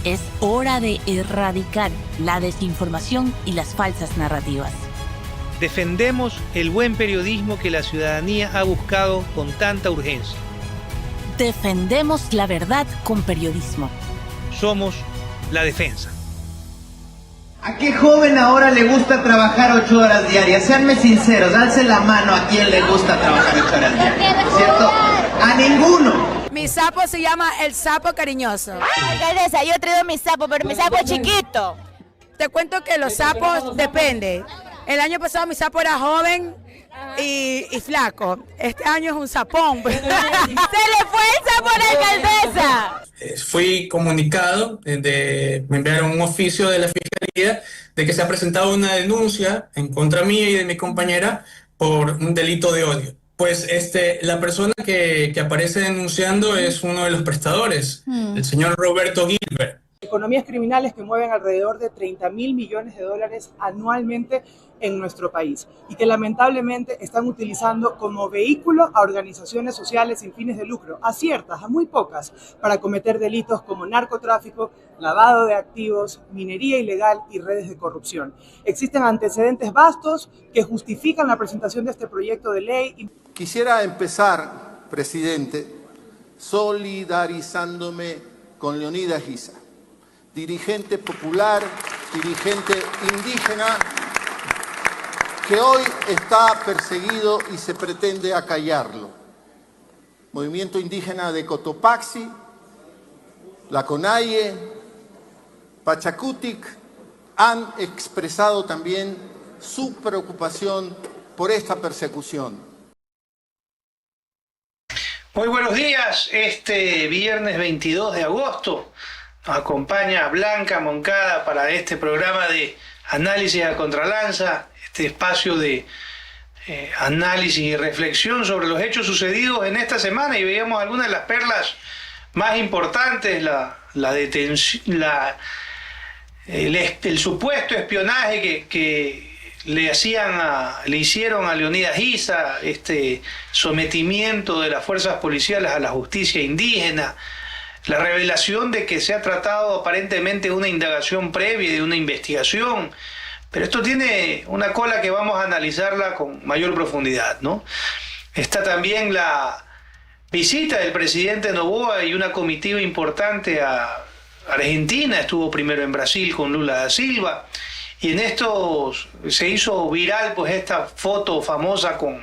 Es hora de erradicar la desinformación y las falsas narrativas. Defendemos el buen periodismo que la ciudadanía ha buscado con tanta urgencia. Defendemos la verdad con periodismo. Somos la defensa. ¿A qué joven ahora le gusta trabajar 8 horas diarias? Seanme sinceros, alcen la mano a quien le gusta trabajar 8 horas diarias, ¿cierto? A ninguno. Mi sapo se llama el sapo cariñoso. Alcaldesa, yo he traído mi sapo, pero mi sapo es chiquito. Te cuento que los sapos depende. El año pasado mi sapo era joven y flaco. Este año es un sapón. ¡Se le fue el sapo a la alcaldesa! Fui comunicado, me enviaron un oficio de la Fiscalía de que se ha presentado una denuncia en contra mía y de mi compañera por un delito de odio. Pues la persona que aparece denunciando es uno de los prestadores, el señor Roberto Gilbert. Economías criminales que mueven alrededor de 30.000 millones de dólares anualmente en nuestro país y que lamentablemente están utilizando como vehículo a organizaciones sociales sin fines de lucro, a ciertas, a muy pocas, para cometer delitos como narcotráfico, lavado de activos, minería ilegal y redes de corrupción. Existen antecedentes vastos que justifican la presentación de este proyecto de ley. Quisiera empezar, presidente, solidarizándome con Leonidas Giza, dirigente popular, dirigente indígena, que hoy está perseguido y se pretende acallarlo. Movimiento indígena de Cotopaxi, la CONAIE, Pachacutic, han expresado también su preocupación por esta persecución. Muy buenos días, este viernes 22 de agosto nos acompaña Blanca Moncada para este programa de análisis a contralanza, este espacio de análisis y reflexión sobre los hechos sucedidos en esta semana, y veíamos algunas de las perlas más importantes, el supuesto espionaje que le hicieron a Leonidas Giza, este sometimiento de las fuerzas policiales a la justicia indígena, la revelación de que se ha tratado aparentemente de una indagación previa, de una investigación, pero esto tiene una cola que vamos a analizarla con mayor profundidad, ¿no? Está también la visita del presidente Noboa y una comitiva importante a Argentina. Estuvo primero en Brasil con Lula da Silva, y en esto se hizo viral pues esta foto famosa con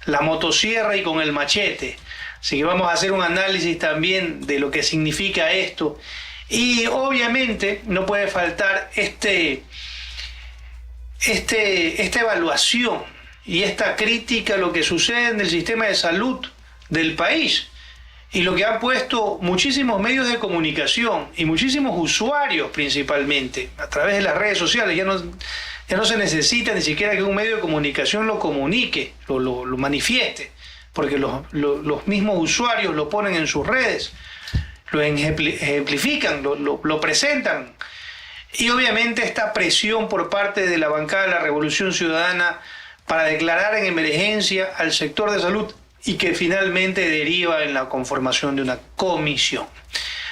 la motosierra y con el machete. Así que vamos a hacer un análisis también de lo que significa esto. Y obviamente no puede faltar esta evaluación y esta crítica a lo que sucede en el sistema de salud del país, y lo que han puesto muchísimos medios de comunicación y muchísimos usuarios principalmente a través de las redes sociales. Ya no se necesita ni siquiera que un medio de comunicación lo comunique, lo manifieste, porque los mismos usuarios lo ponen en sus redes, lo ejemplifican, lo presentan. Y obviamente esta presión por parte de la bancada de la Revolución Ciudadana para declarar en emergencia al sector de salud, y que finalmente deriva en la conformación de una comisión.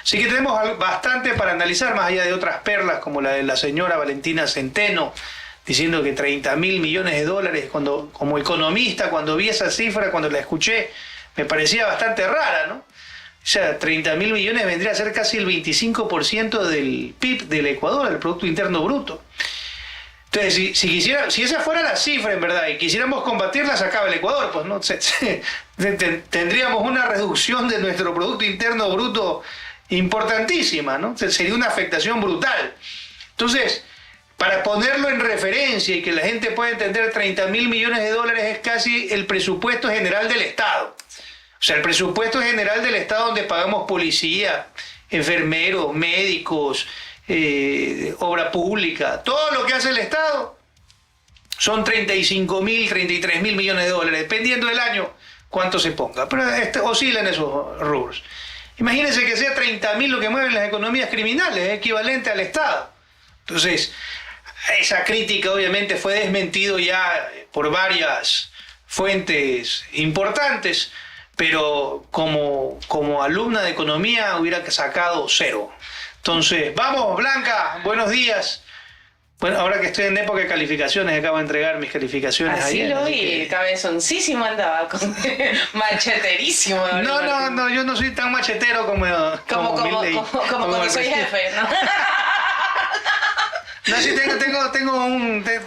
Así que tenemos bastante para analizar, más allá de otras perlas como la de la señora Valentina Centeno, diciendo que 30.000 millones de dólares, como economista, cuando vi esa cifra, cuando la escuché, me parecía bastante rara, ¿no? O sea, 30.000 millones vendría a ser casi el 25% del PIB del Ecuador, el Producto Interno Bruto. Entonces, si esa fuera la cifra en verdad y quisiéramos combatirla, se acaba el Ecuador, pues no tendríamos una reducción de nuestro Producto Interno Bruto importantísima, ¿no? Sería una afectación brutal. Entonces, para ponerlo en referencia y que la gente pueda entender, 30.000 millones de dólares es casi el presupuesto general del Estado. O sea, el presupuesto general del Estado, donde pagamos policía, enfermeros, médicos, obra pública, todo lo que hace el Estado, son 35.000, 33.000 millones de dólares, dependiendo del año cuánto se ponga, pero oscila en esos rubros. Imagínense que sea 30.000 lo que mueven las economías criminales, es equivalente al Estado. Entonces, esa crítica obviamente fue desmentido ya por varias fuentes importantes, pero como alumna de economía hubiera sacado 0. Entonces, vamos, Blanca, buenos días. Bueno, ahora que estoy en época de calificaciones, acabo de entregar mis calificaciones así ayer. Lo vi, cabezoncísimo andaba, macheterísimo. No, yo no soy tan machetero como cuando soy jefe, ¿no? No, sí,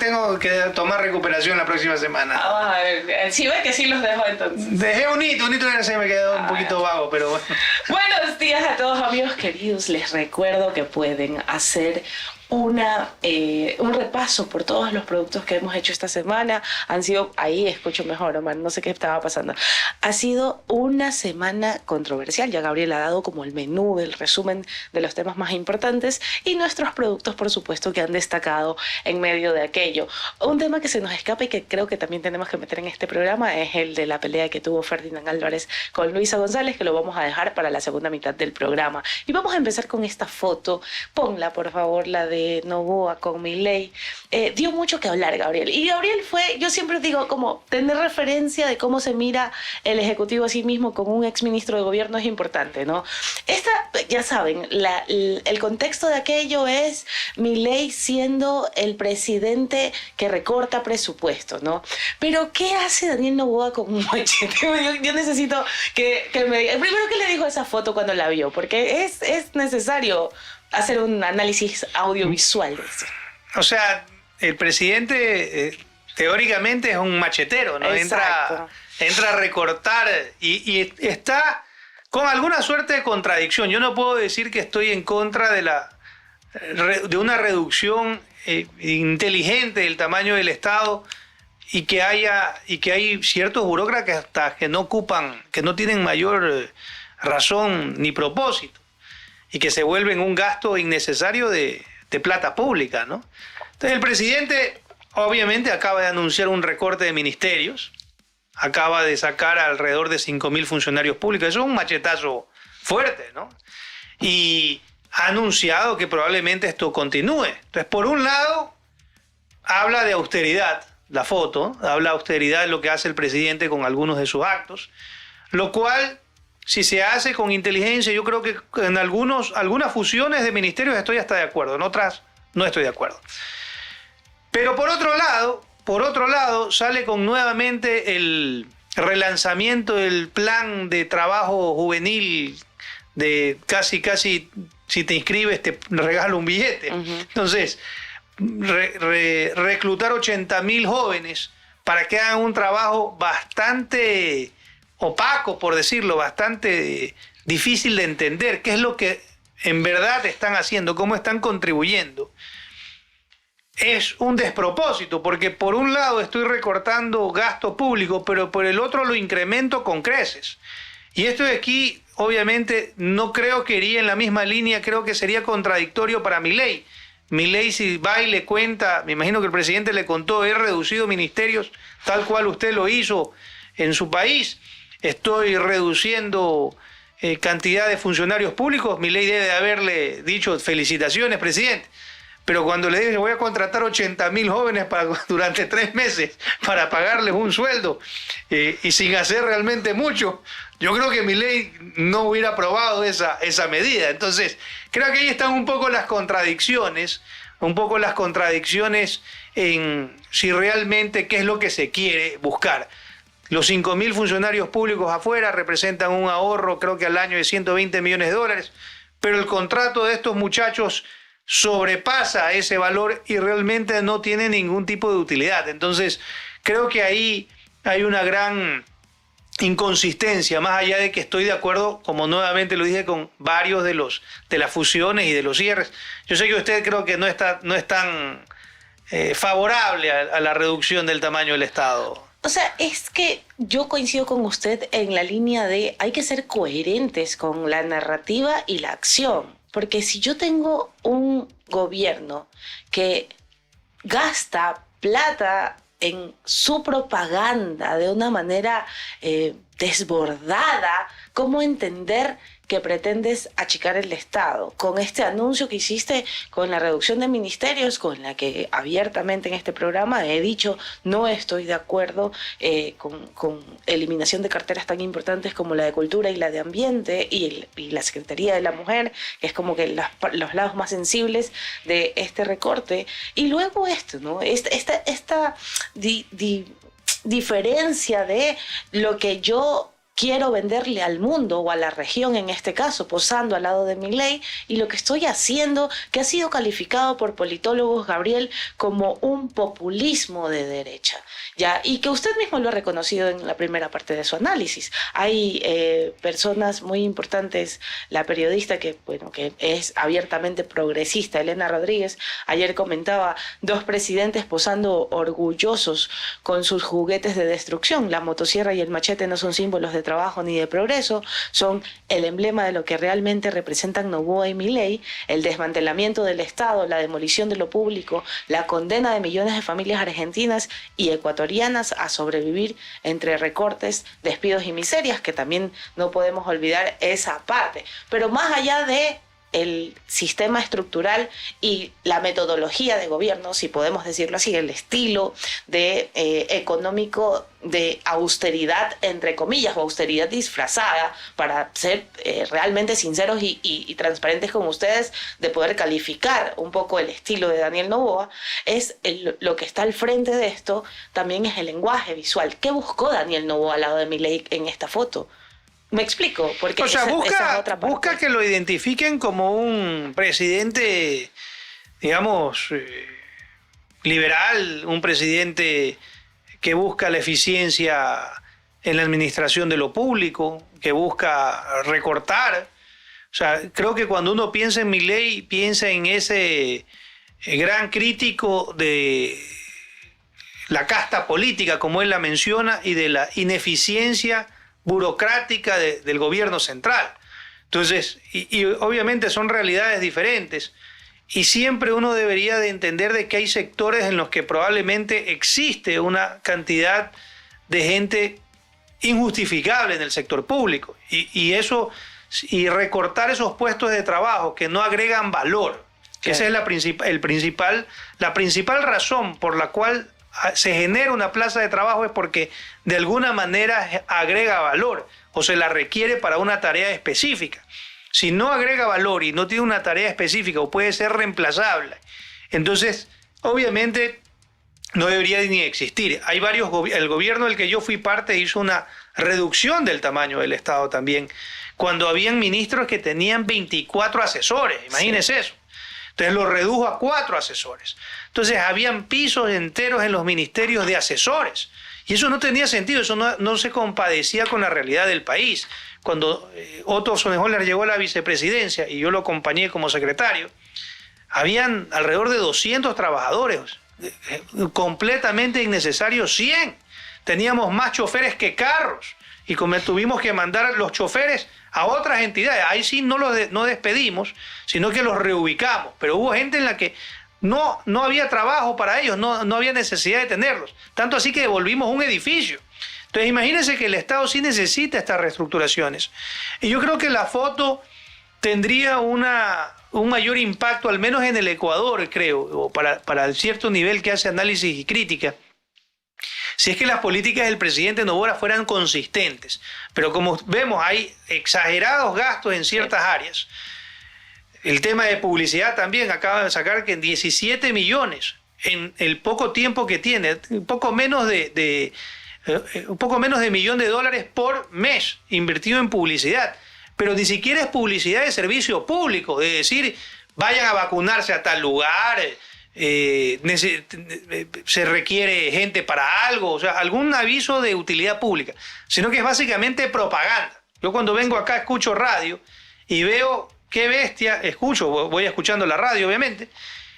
tengo que tomar recuperación la próxima semana. Vamos a ver, sí ve que sí los dejo entonces. Dejé un hito que se me quedó un poquito vago, pero bueno. Buenos días a todos, amigos queridos. Les recuerdo que pueden hacer un repaso por todos los productos que hemos hecho esta semana. Han sido, ahí escucho mejor, Omar, no sé qué estaba pasando. Ha sido una semana controversial. Ya Gabriel ha dado como el menú, el resumen de los temas más importantes y nuestros productos, por supuesto, que han destacado en medio de aquello. Un tema que se nos escapa y que creo que también tenemos que meter en este programa es el de la pelea que tuvo Ferdinand Álvarez con Luisa González, que lo vamos a dejar para la segunda mitad del programa. Y vamos a empezar con esta foto. Ponla, por favor, la de Noboa con Milei. Dio mucho que hablar, Gabriel. Y Gabriel fue, yo siempre digo, como tener referencia de cómo se mira el Ejecutivo a sí mismo con un exministro de gobierno es importante, ¿no? Ya saben, el contexto de aquello es Milei siendo el presidente que recorta presupuesto, ¿no? Pero, ¿qué hace Daniel Noboa con un machete? Yo necesito que me diga. Primero, ¿qué le dijo a esa foto cuando la vio? Porque es necesario hacer un análisis audiovisual de eso. O sea, el presidente teóricamente es un machetero, ¿no? Entra a recortar y está con alguna suerte de contradicción. Yo no puedo decir que estoy en contra de una reducción inteligente del tamaño del Estado y que hay ciertos burócratas que no tienen mayor razón ni propósito, y que se vuelven un gasto innecesario de plata pública, ¿no? Entonces el presidente obviamente acaba de anunciar un recorte de ministerios, acaba de sacar alrededor de 5.000 funcionarios públicos, eso es un machetazo fuerte, ¿no? Y ha anunciado que probablemente esto continúe. Entonces, por un lado, habla de austeridad, la foto, habla de austeridad de lo que hace el presidente con algunos de sus actos, lo cual, si se hace con inteligencia, yo creo que en algunas fusiones de ministerios estoy hasta de acuerdo, en otras no estoy de acuerdo. Pero por otro lado, sale con nuevamente el relanzamiento del plan de trabajo juvenil de casi, si te inscribes te regalo un billete. Uh-huh. Entonces, reclutar 80.000 jóvenes para que hagan un trabajo bastante opaco, por decirlo, bastante difícil de entender qué es lo que en verdad están haciendo, cómo están contribuyendo. Es un despropósito, porque por un lado estoy recortando gasto público, pero por el otro lo incremento con creces. Y esto de aquí, obviamente, no creo que iría en la misma línea, creo que sería contradictorio para Milei. Milei, si va y le cuenta, me imagino que el presidente le contó, he reducido ministerios tal cual usted lo hizo en su país, estoy reduciendo cantidad de funcionarios públicos. Milei debe de haberle dicho felicitaciones, presidente. Pero cuando le dije voy a contratar 80.000 jóvenes durante 3 meses para pagarles un sueldo y sin hacer realmente mucho, yo creo que Milei no hubiera aprobado esa medida. Entonces, creo que ahí están un poco las contradicciones en si realmente qué es lo que se quiere buscar. Los 5.000 funcionarios públicos afuera representan un ahorro, creo que al año de $120 millones, pero el contrato de estos muchachos sobrepasa ese valor y realmente no tiene ningún tipo de utilidad. Entonces, creo que ahí hay una gran inconsistencia, más allá de que estoy de acuerdo, como nuevamente lo dije, con varios de las fusiones y de los cierres. Yo sé que usted creo que no es tan favorable a la reducción del tamaño del Estado. O sea, es que yo coincido con usted en la línea de hay que ser coherentes con la narrativa y la acción. Porque si yo tengo un gobierno que gasta plata en su propaganda de una manera desbordada cómo entender que pretendes achicar el Estado. Con este anuncio que hiciste, con la reducción de ministerios, con la que abiertamente en este programa he dicho no estoy de acuerdo con eliminación de carteras tan importantes como la de Cultura y la de Ambiente y la Secretaría de la Mujer, que es como que los lados más sensibles de este recorte. Y luego esto, ¿no? Esta diferencia de lo que yo quiero venderle al mundo o a la región, en este caso, posando al lado de Milei, y lo que estoy haciendo, que ha sido calificado por politólogos, Gabriel, como un populismo de derecha, ¿ya? Y que usted mismo lo ha reconocido en la primera parte de su análisis. Hay personas muy importantes, la periodista que es abiertamente progresista, Elena Rodríguez, ayer comentaba 2 presidentes posando orgullosos con sus juguetes de destrucción. La motosierra y el machete no son símbolos de trabajo ni de progreso, son el emblema de lo que realmente representan Noboa y Milei, el desmantelamiento del Estado, la demolición de lo público, la condena de millones de familias argentinas y ecuatorianas a sobrevivir entre recortes, despidos y miserias, que también no podemos olvidar esa parte. Pero más allá de el sistema estructural y la metodología de gobierno, si podemos decirlo así, el estilo de económico de austeridad, entre comillas, o austeridad disfrazada, para ser realmente sinceros y transparentes con ustedes, de poder calificar un poco el estilo de Daniel Noboa, lo que está al frente de esto también es el lenguaje visual. ¿Qué buscó Daniel Noboa al lado de Milei en esta foto? Me explico, porque esa es otra parte. Busca que lo identifiquen como un presidente, digamos, liberal, un presidente que busca la eficiencia en la administración de lo público, que busca recortar. O sea, creo que cuando uno piensa en Milei, piensa en ese gran crítico de la casta política, como él la menciona, y de la ineficiencia burocrática del gobierno central. Entonces, y obviamente son realidades diferentes, y siempre uno debería de entender de que hay sectores en los que probablemente existe una cantidad de gente injustificable en el sector público, y recortar esos puestos de trabajo que no agregan valor, que esa es la principal razón por la cual se genera una plaza de trabajo, es porque de alguna manera agrega valor o se la requiere para una tarea específica. Si no agrega valor y no tiene una tarea específica o puede ser reemplazable, entonces obviamente no debería ni existir. Hay el gobierno del que yo fui parte hizo una reducción del tamaño del Estado también, cuando habían ministros que tenían 24 asesores, imagínense eso. Entonces lo redujo a 4 asesores. Entonces habían pisos enteros en los ministerios de asesores. Y eso no tenía sentido, eso no se compadecía con la realidad del país. Cuando Otto Sonnenholder llegó a la vicepresidencia y yo lo acompañé como secretario, habían alrededor de 200 trabajadores, completamente innecesarios 100. Teníamos más choferes que carros y tuvimos que mandar los choferes a otras entidades. Ahí sí no despedimos, sino que los reubicamos. Pero hubo gente en la que no había trabajo para ellos, no había necesidad de tenerlos. Tanto así que devolvimos un edificio. Entonces imagínense que el Estado sí necesita estas reestructuraciones. Y yo creo que la foto tendría un mayor impacto, al menos en el Ecuador, creo, o para el cierto nivel que hace análisis y crítica, si es que las políticas del presidente Noboa fueran consistentes. Pero como vemos, hay exagerados gastos en ciertas áreas. El tema de publicidad también, acaba de sacar que en 17 millones, en el poco tiempo que tiene, un poco menos de $1 millón por mes invertido en publicidad. Pero ni siquiera es publicidad de servicio público, de decir, vayan a vacunarse a tal lugar, se requiere gente para algo, o sea, algún aviso de utilidad pública, sino que es básicamente propaganda. Yo cuando vengo acá escucho radio y veo qué bestia, voy escuchando la radio obviamente,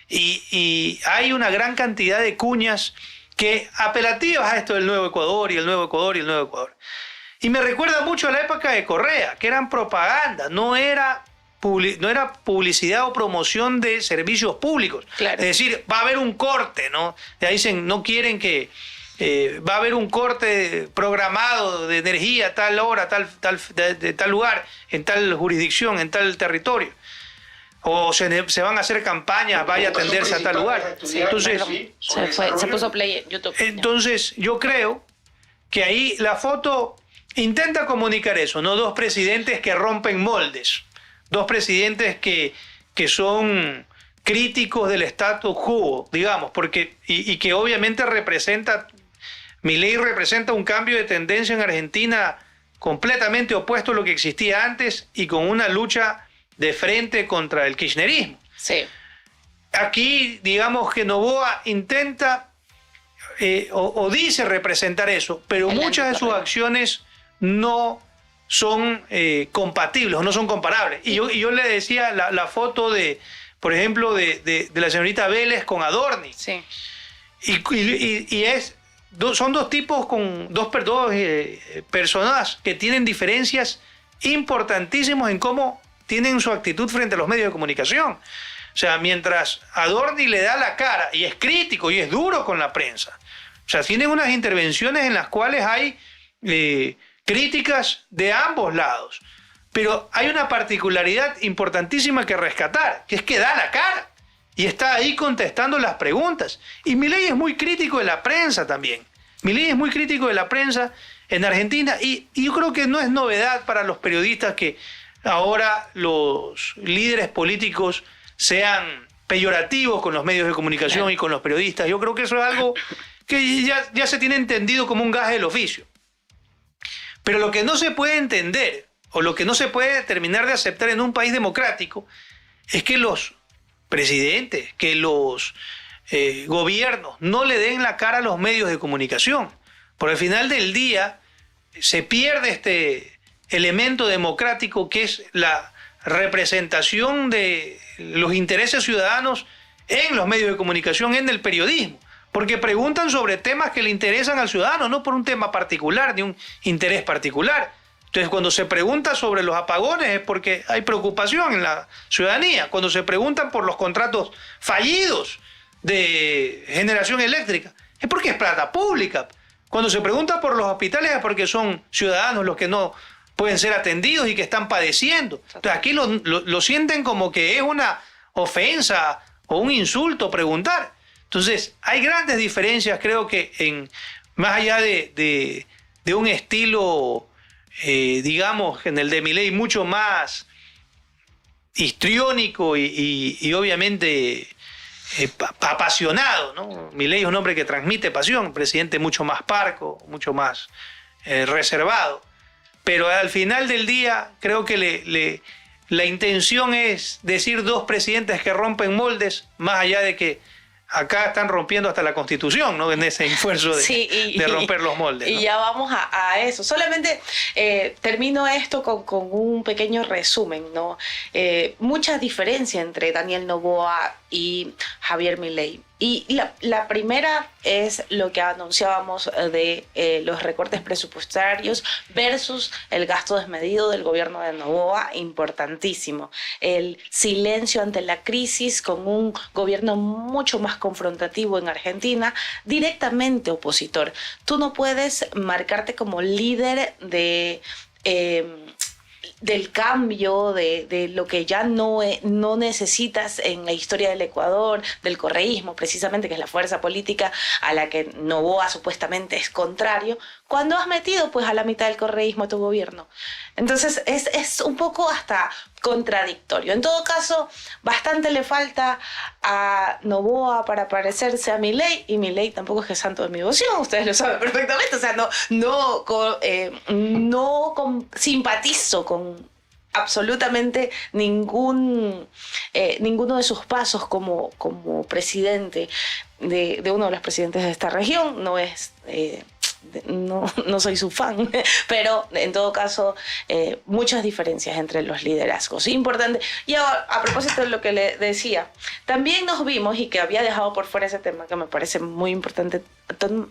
y hay una gran cantidad de cuñas que apelativas a esto del nuevo Ecuador y el nuevo Ecuador y el nuevo Ecuador. Y me recuerda mucho a la época de Correa, que eran propaganda, no era publicidad o promoción de servicios públicos. Claro. Es decir, va a haber un corte, ¿no? De ahí dicen, no quieren que va a haber un corte programado de energía a tal hora, de tal lugar, en tal jurisdicción, en tal territorio. O se van a hacer campañas, vaya a atenderse a tal lugar. Entonces, se puso play en YouTube. Entonces, yo creo que ahí la foto intenta comunicar eso, ¿no? Dos presidentes que rompen moldes, dos presidentes que son críticos del status quo, digamos, porque y que obviamente Milei representa un cambio de tendencia en Argentina completamente opuesto a lo que existía antes y con una lucha de frente contra el kirchnerismo. Sí. Aquí, digamos que Noboa intenta o dice representar eso, pero muchas de sus acciones no son compatibles o no son comparables. Y yo le decía la foto por ejemplo, de la señorita Vélez con Adorni. Sí. Y son dos tipos con dos personas que tienen diferencias importantísimas en cómo tienen su actitud frente a los medios de comunicación. O sea, mientras Adorni le da la cara y es crítico y es duro con la prensa, o sea, tienen unas intervenciones en las cuales hay críticas de ambos lados. Pero hay una particularidad importantísima que rescatar, que es que da la cara y está ahí contestando las preguntas. Y Milei es muy crítico de la prensa también. Milei es muy crítico de la prensa en Argentina y yo creo que no es novedad para los periodistas que ahora los líderes políticos sean peyorativos con los medios de comunicación y con los periodistas. Yo creo que eso es algo que ya se tiene entendido como un gaje del oficio. Pero lo que no se puede entender o lo que no se puede terminar de aceptar en un país democrático es que los presidentes, que los gobiernos no le den la cara a los medios de comunicación. Por el final del día se pierde este elemento democrático que es la representación de los intereses ciudadanos en los medios de comunicación, en el periodismo. Porque preguntan sobre temas que le interesan al ciudadano, no por un tema particular, ni un interés particular. Entonces, cuando se pregunta sobre los apagones es porque hay preocupación en la ciudadanía. Cuando se preguntan por los contratos fallidos de generación eléctrica es porque es plata pública. Cuando se pregunta por los hospitales es porque son ciudadanos los que no pueden ser atendidos y que están padeciendo. Entonces, aquí lo sienten como que es una ofensa o un insulto preguntar. Entonces, hay grandes diferencias, creo que más allá de un estilo, digamos, en el de Milei mucho más histriónico y obviamente apasionado, ¿no? Milei es un hombre que transmite pasión, un presidente mucho más parco, mucho más reservado. Pero al final del día, creo que la intención es decir dos presidentes que rompen moldes, más allá de que acá están rompiendo hasta la Constitución, ¿no? En ese esfuerzo de romper los moldes, ¿no? Y ya vamos a eso. Solamente termino esto con un pequeño resumen, ¿no? Mucha diferencia entre Daniel Noboa y Javier Milei. Y la primera es lo que anunciábamos de los recortes presupuestarios versus el gasto desmedido del gobierno de Noboa, importantísimo. El silencio ante la crisis con un gobierno mucho más confrontativo en Argentina, directamente opositor. Tú no puedes marcarte como líder del cambio, de lo que ya no necesitas en la historia del Ecuador, del correísmo, precisamente, que es la fuerza política a la que Noboa supuestamente es contrario, cuando has metido pues a la mitad del correísmo a tu gobierno. Entonces es un poco hasta contradictorio. En todo caso, bastante le falta a Noboa para parecerse a Milei, y Milei tampoco es que es santo de mi devoción, ustedes lo saben perfectamente. O sea, no simpatizo con absolutamente ninguno de sus pasos como presidente de uno de los presidentes de esta región. No soy su fan, pero en todo caso muchas diferencias entre los liderazgos. Importante. Y ahora, a propósito de lo que le decía, también nos vimos, y que había dejado por fuera ese tema que me parece muy importante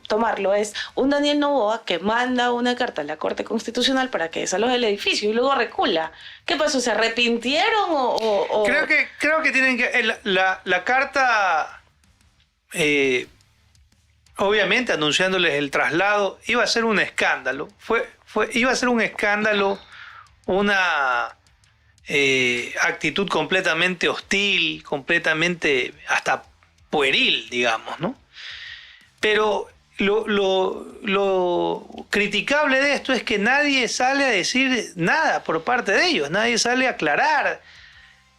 tomarlo, es un Daniel Noboa que manda una carta a la Corte Constitucional para que desaloje el edificio y luego recula. ¿Qué pasó? ¿Se arrepintieron o...? Creo que tienen que... La carta... obviamente anunciándoles el traslado, iba a ser un escándalo. Iba a ser un escándalo, una actitud completamente hostil, completamente hasta pueril, digamos, ¿no? Pero lo criticable de esto es que nadie sale a decir nada por parte de ellos, nadie sale a aclarar.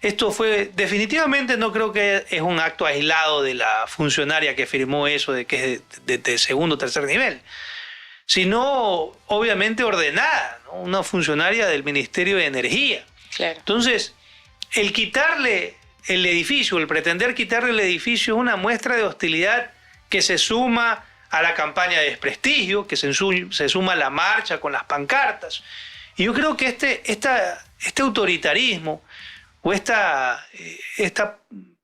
Esto fue, definitivamente no creo que es un acto aislado de la funcionaria que firmó eso, de que es de segundo o tercer nivel, sino obviamente ordenada, ¿no? Una funcionaria del Ministerio de Energía. Claro. Entonces, el quitarle el edificio, el pretender quitarle el edificio es una muestra de hostilidad que se suma a la campaña de desprestigio, que se suma a la marcha con las pancartas. Y yo creo que este autoritarismo o esta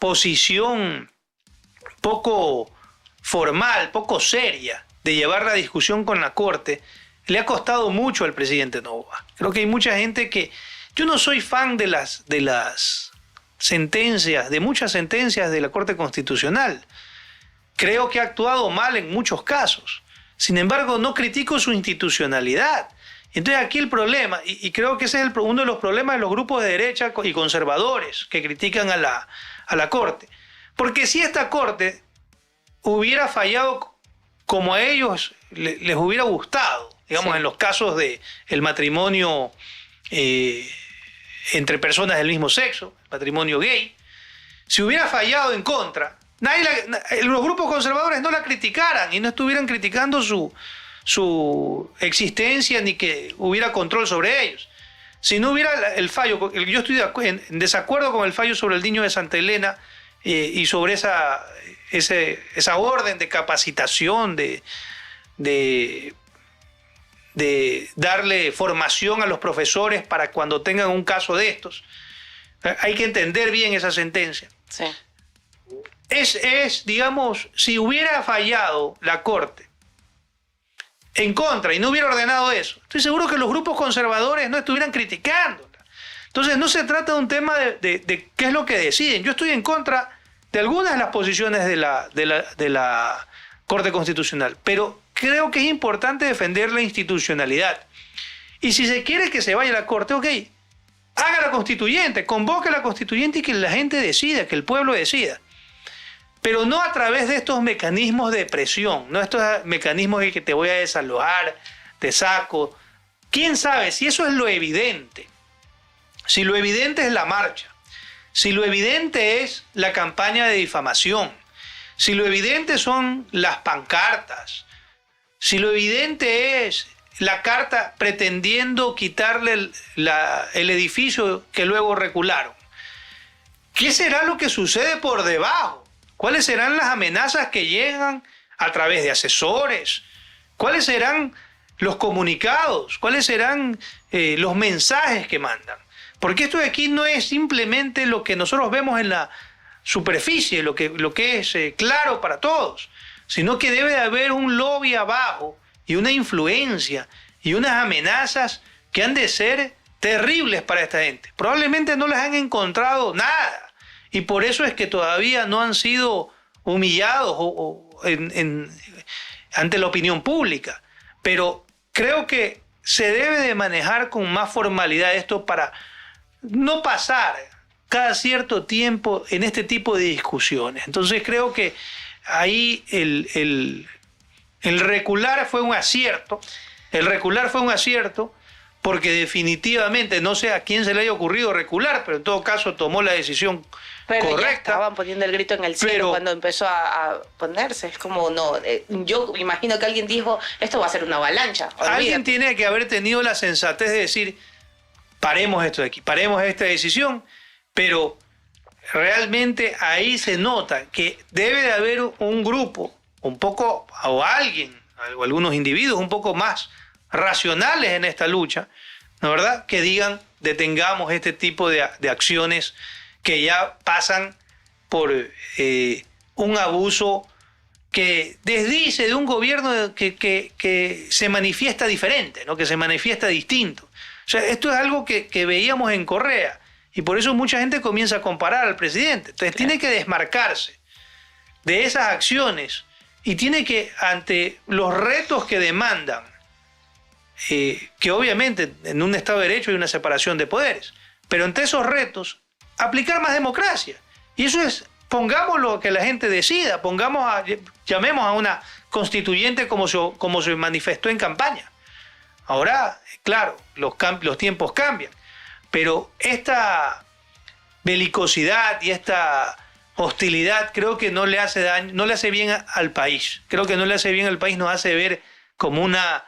posición poco formal, poco seria de llevar la discusión con la Corte, le ha costado mucho al presidente Noboa. Creo que hay mucha gente que... Yo no soy fan de las sentencias, de muchas sentencias de la Corte Constitucional. Creo que ha actuado mal en muchos casos. Sin embargo, no critico su institucionalidad. Entonces aquí el problema, y creo que ese es uno de los problemas de los grupos de derecha y conservadores que critican a la Corte. Porque si esta Corte hubiera fallado como a ellos les hubiera gustado, digamos, sí, en los casos del matrimonio entre personas del mismo sexo, matrimonio gay, si hubiera fallado en contra, los grupos conservadores no la criticaran y no estuvieran criticando su existencia ni que hubiera control sobre ellos. Si no hubiera el fallo, yo estoy en desacuerdo con el fallo sobre el niño de Santa Elena y sobre esa orden de capacitación, de darle formación a los profesores para cuando tengan un caso de estos. Hay que entender bien esa sentencia. Sí. Digamos, si hubiera fallado la Corte en contra y no hubiera ordenado eso, estoy seguro que los grupos conservadores no estuvieran criticándola. Entonces no se trata de un tema de qué es lo que deciden. Yo estoy en contra de algunas de las posiciones de la Corte Constitucional, pero creo que es importante defender la institucionalidad. Y si se quiere que se vaya a la Corte, ok, haga la constituyente, convoque a la constituyente y que la gente decida, que el pueblo decida. Pero no a través de estos mecanismos de presión, no estos mecanismos de que te voy a desalojar, te saco. ¿Quién sabe si eso es lo evidente? Si lo evidente es la marcha, si lo evidente es la campaña de difamación, si lo evidente son las pancartas, si lo evidente es la carta pretendiendo quitarle el edificio que luego recularon, ¿qué será lo que sucede por debajo? ¿Cuáles serán las amenazas que llegan a través de asesores? ¿Cuáles serán los comunicados? ¿Cuáles serán los mensajes que mandan? Porque esto de aquí no es simplemente lo que nosotros vemos en la superficie, lo que es claro para todos, sino que debe de haber un lobby abajo y una influencia y unas amenazas que han de ser terribles para esta gente. Probablemente no les han encontrado nada. Y por eso es que todavía no han sido humillados ante la opinión pública. Pero creo que se debe de manejar con más formalidad esto para no pasar cada cierto tiempo en este tipo de discusiones. Entonces creo que ahí el recular fue un acierto. El recular fue un acierto porque definitivamente, no sé a quién se le haya ocurrido recular, pero en todo caso tomó la decisión correcta. Ya estaban poniendo el grito en el cielo cuando empezó a ponerse. Es como, no, yo imagino que alguien dijo, esto va a ser una avalancha. Olvídate. Alguien tiene que haber tenido la sensatez de decir, paremos esto de aquí, paremos esta decisión, pero realmente ahí se nota que debe de haber un grupo, un poco, o alguien, o algunos individuos un poco más racionales en esta lucha, ¿no es verdad?, que digan, detengamos este tipo de acciones que ya pasan por un abuso que desdice de un gobierno que se manifiesta diferente, ¿no?, que se manifiesta distinto. O sea, esto es algo que veíamos en Correa y por eso mucha gente comienza a comparar al presidente. Entonces tiene que desmarcarse de esas acciones y tiene que, ante los retos que demandan, que obviamente en un Estado de Derecho hay una separación de poderes, pero ante esos retos, aplicar más democracia. Y eso es, pongámoslo que la gente decida, llamemos a una constituyente como se manifestó en campaña. Ahora, claro, los tiempos cambian, pero esta belicosidad y esta hostilidad creo que no le hace daño, no le hace bien al país. Creo que no le hace bien al país, nos hace ver como una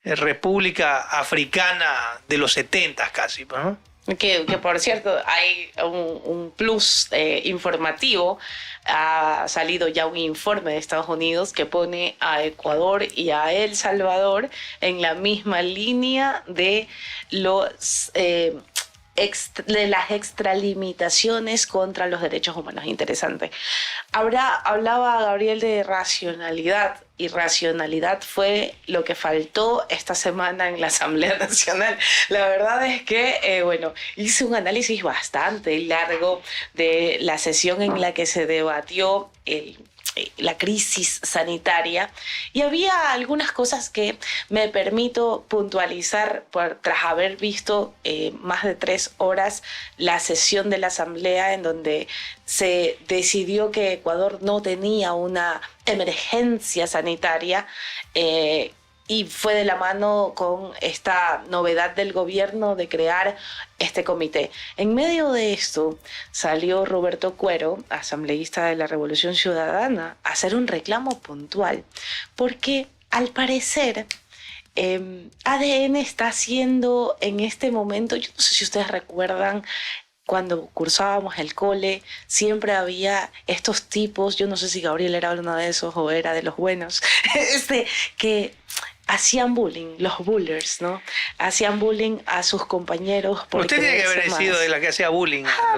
república africana de los 70 casi, ¿no? Que por cierto, hay un plus informativo. Ha salido ya un informe de Estados Unidos que pone a Ecuador y a El Salvador en la misma línea de de las extralimitaciones contra los derechos humanos. Interesante. Hablaba Gabriel de racionalidad, y racionalidad fue lo que faltó esta semana en la Asamblea Nacional. La verdad es que, hice un análisis bastante largo de la sesión en la que se debatió la crisis sanitaria, y había algunas cosas que me permito puntualizar tras haber visto más de 3 horas la sesión de la Asamblea, en donde se decidió que Ecuador no tenía una emergencia sanitaria, y fue de la mano con esta novedad del gobierno de crear este comité. En medio de esto salió Roberto Cuero, asambleísta de la Revolución Ciudadana, a hacer un reclamo puntual, porque al parecer ADN está haciendo en este momento, yo no sé si ustedes recuerdan, cuando cursábamos el cole, siempre había estos tipos, yo no sé si Gabriel era uno de esos o era de los buenos, que hacían bullying, los bullers, ¿no? Hacían bullying a sus compañeros. Usted tiene que haber sido de la que hacía bullying a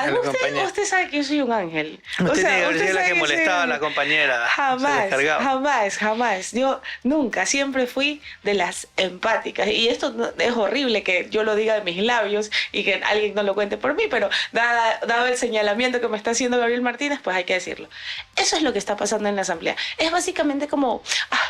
los compañeros. Usted sabe que yo soy un ángel. Usted tiene que haber sido la que molestaba a la compañera. Jamás. Yo nunca, siempre fui de las empáticas. Y esto es horrible que yo lo diga de mis labios y que alguien no lo cuente por mí, pero dado el señalamiento que me está haciendo Gabriel Martínez, pues hay que decirlo. Eso es lo que está pasando en la Asamblea. Es básicamente como,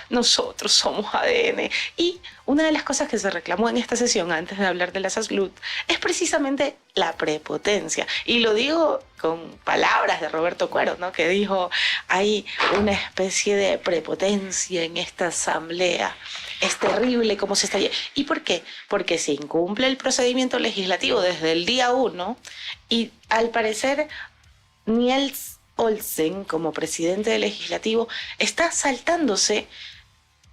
nosotros somos ADN. Y una de las cosas que se reclamó en esta sesión, antes de hablar de la salud, es precisamente la prepotencia. Y lo digo con palabras de Roberto Cuero, ¿no? Que dijo, hay una especie de prepotencia en esta asamblea. Es terrible cómo se está... ¿Y por qué? Porque se incumple el procedimiento legislativo desde el día 1 y al parecer Niels Olsen, como presidente del legislativo, está saltándose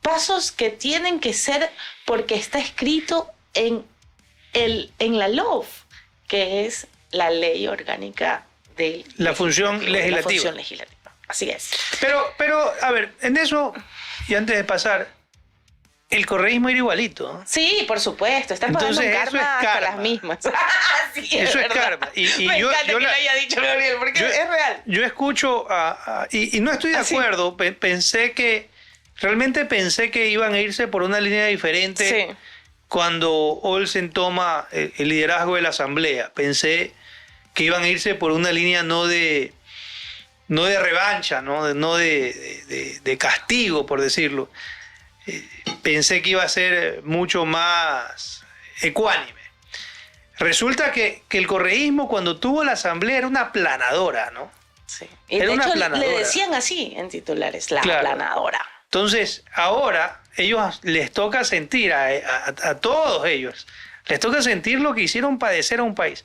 pasos que tienen que ser porque está escrito en la LOF, que es la ley orgánica de la función legislativa. Así es. Pero, a ver, en eso, y antes de pasar, el correísmo era igualito, ¿no? Sí, por supuesto, están pagando karma hasta las mismas. Sí, eso es karma. Y me encanta que lo haya dicho Gabriel, porque es real. Yo escucho, y no estoy de acuerdo, realmente pensé que iban a irse por una línea diferente cuando Olsen toma el liderazgo de la Asamblea. Pensé que iban a irse por una línea no de revancha, no de castigo, por decirlo. Pensé que iba a ser mucho más ecuánime. Resulta que el correísmo, cuando tuvo la Asamblea, era una aplanadora, ¿no? Sí. Y de hecho le decían así en titulares, la aplanadora. Entonces, ahora les toca sentir, a todos ellos, les toca sentir lo que hicieron padecer a un país.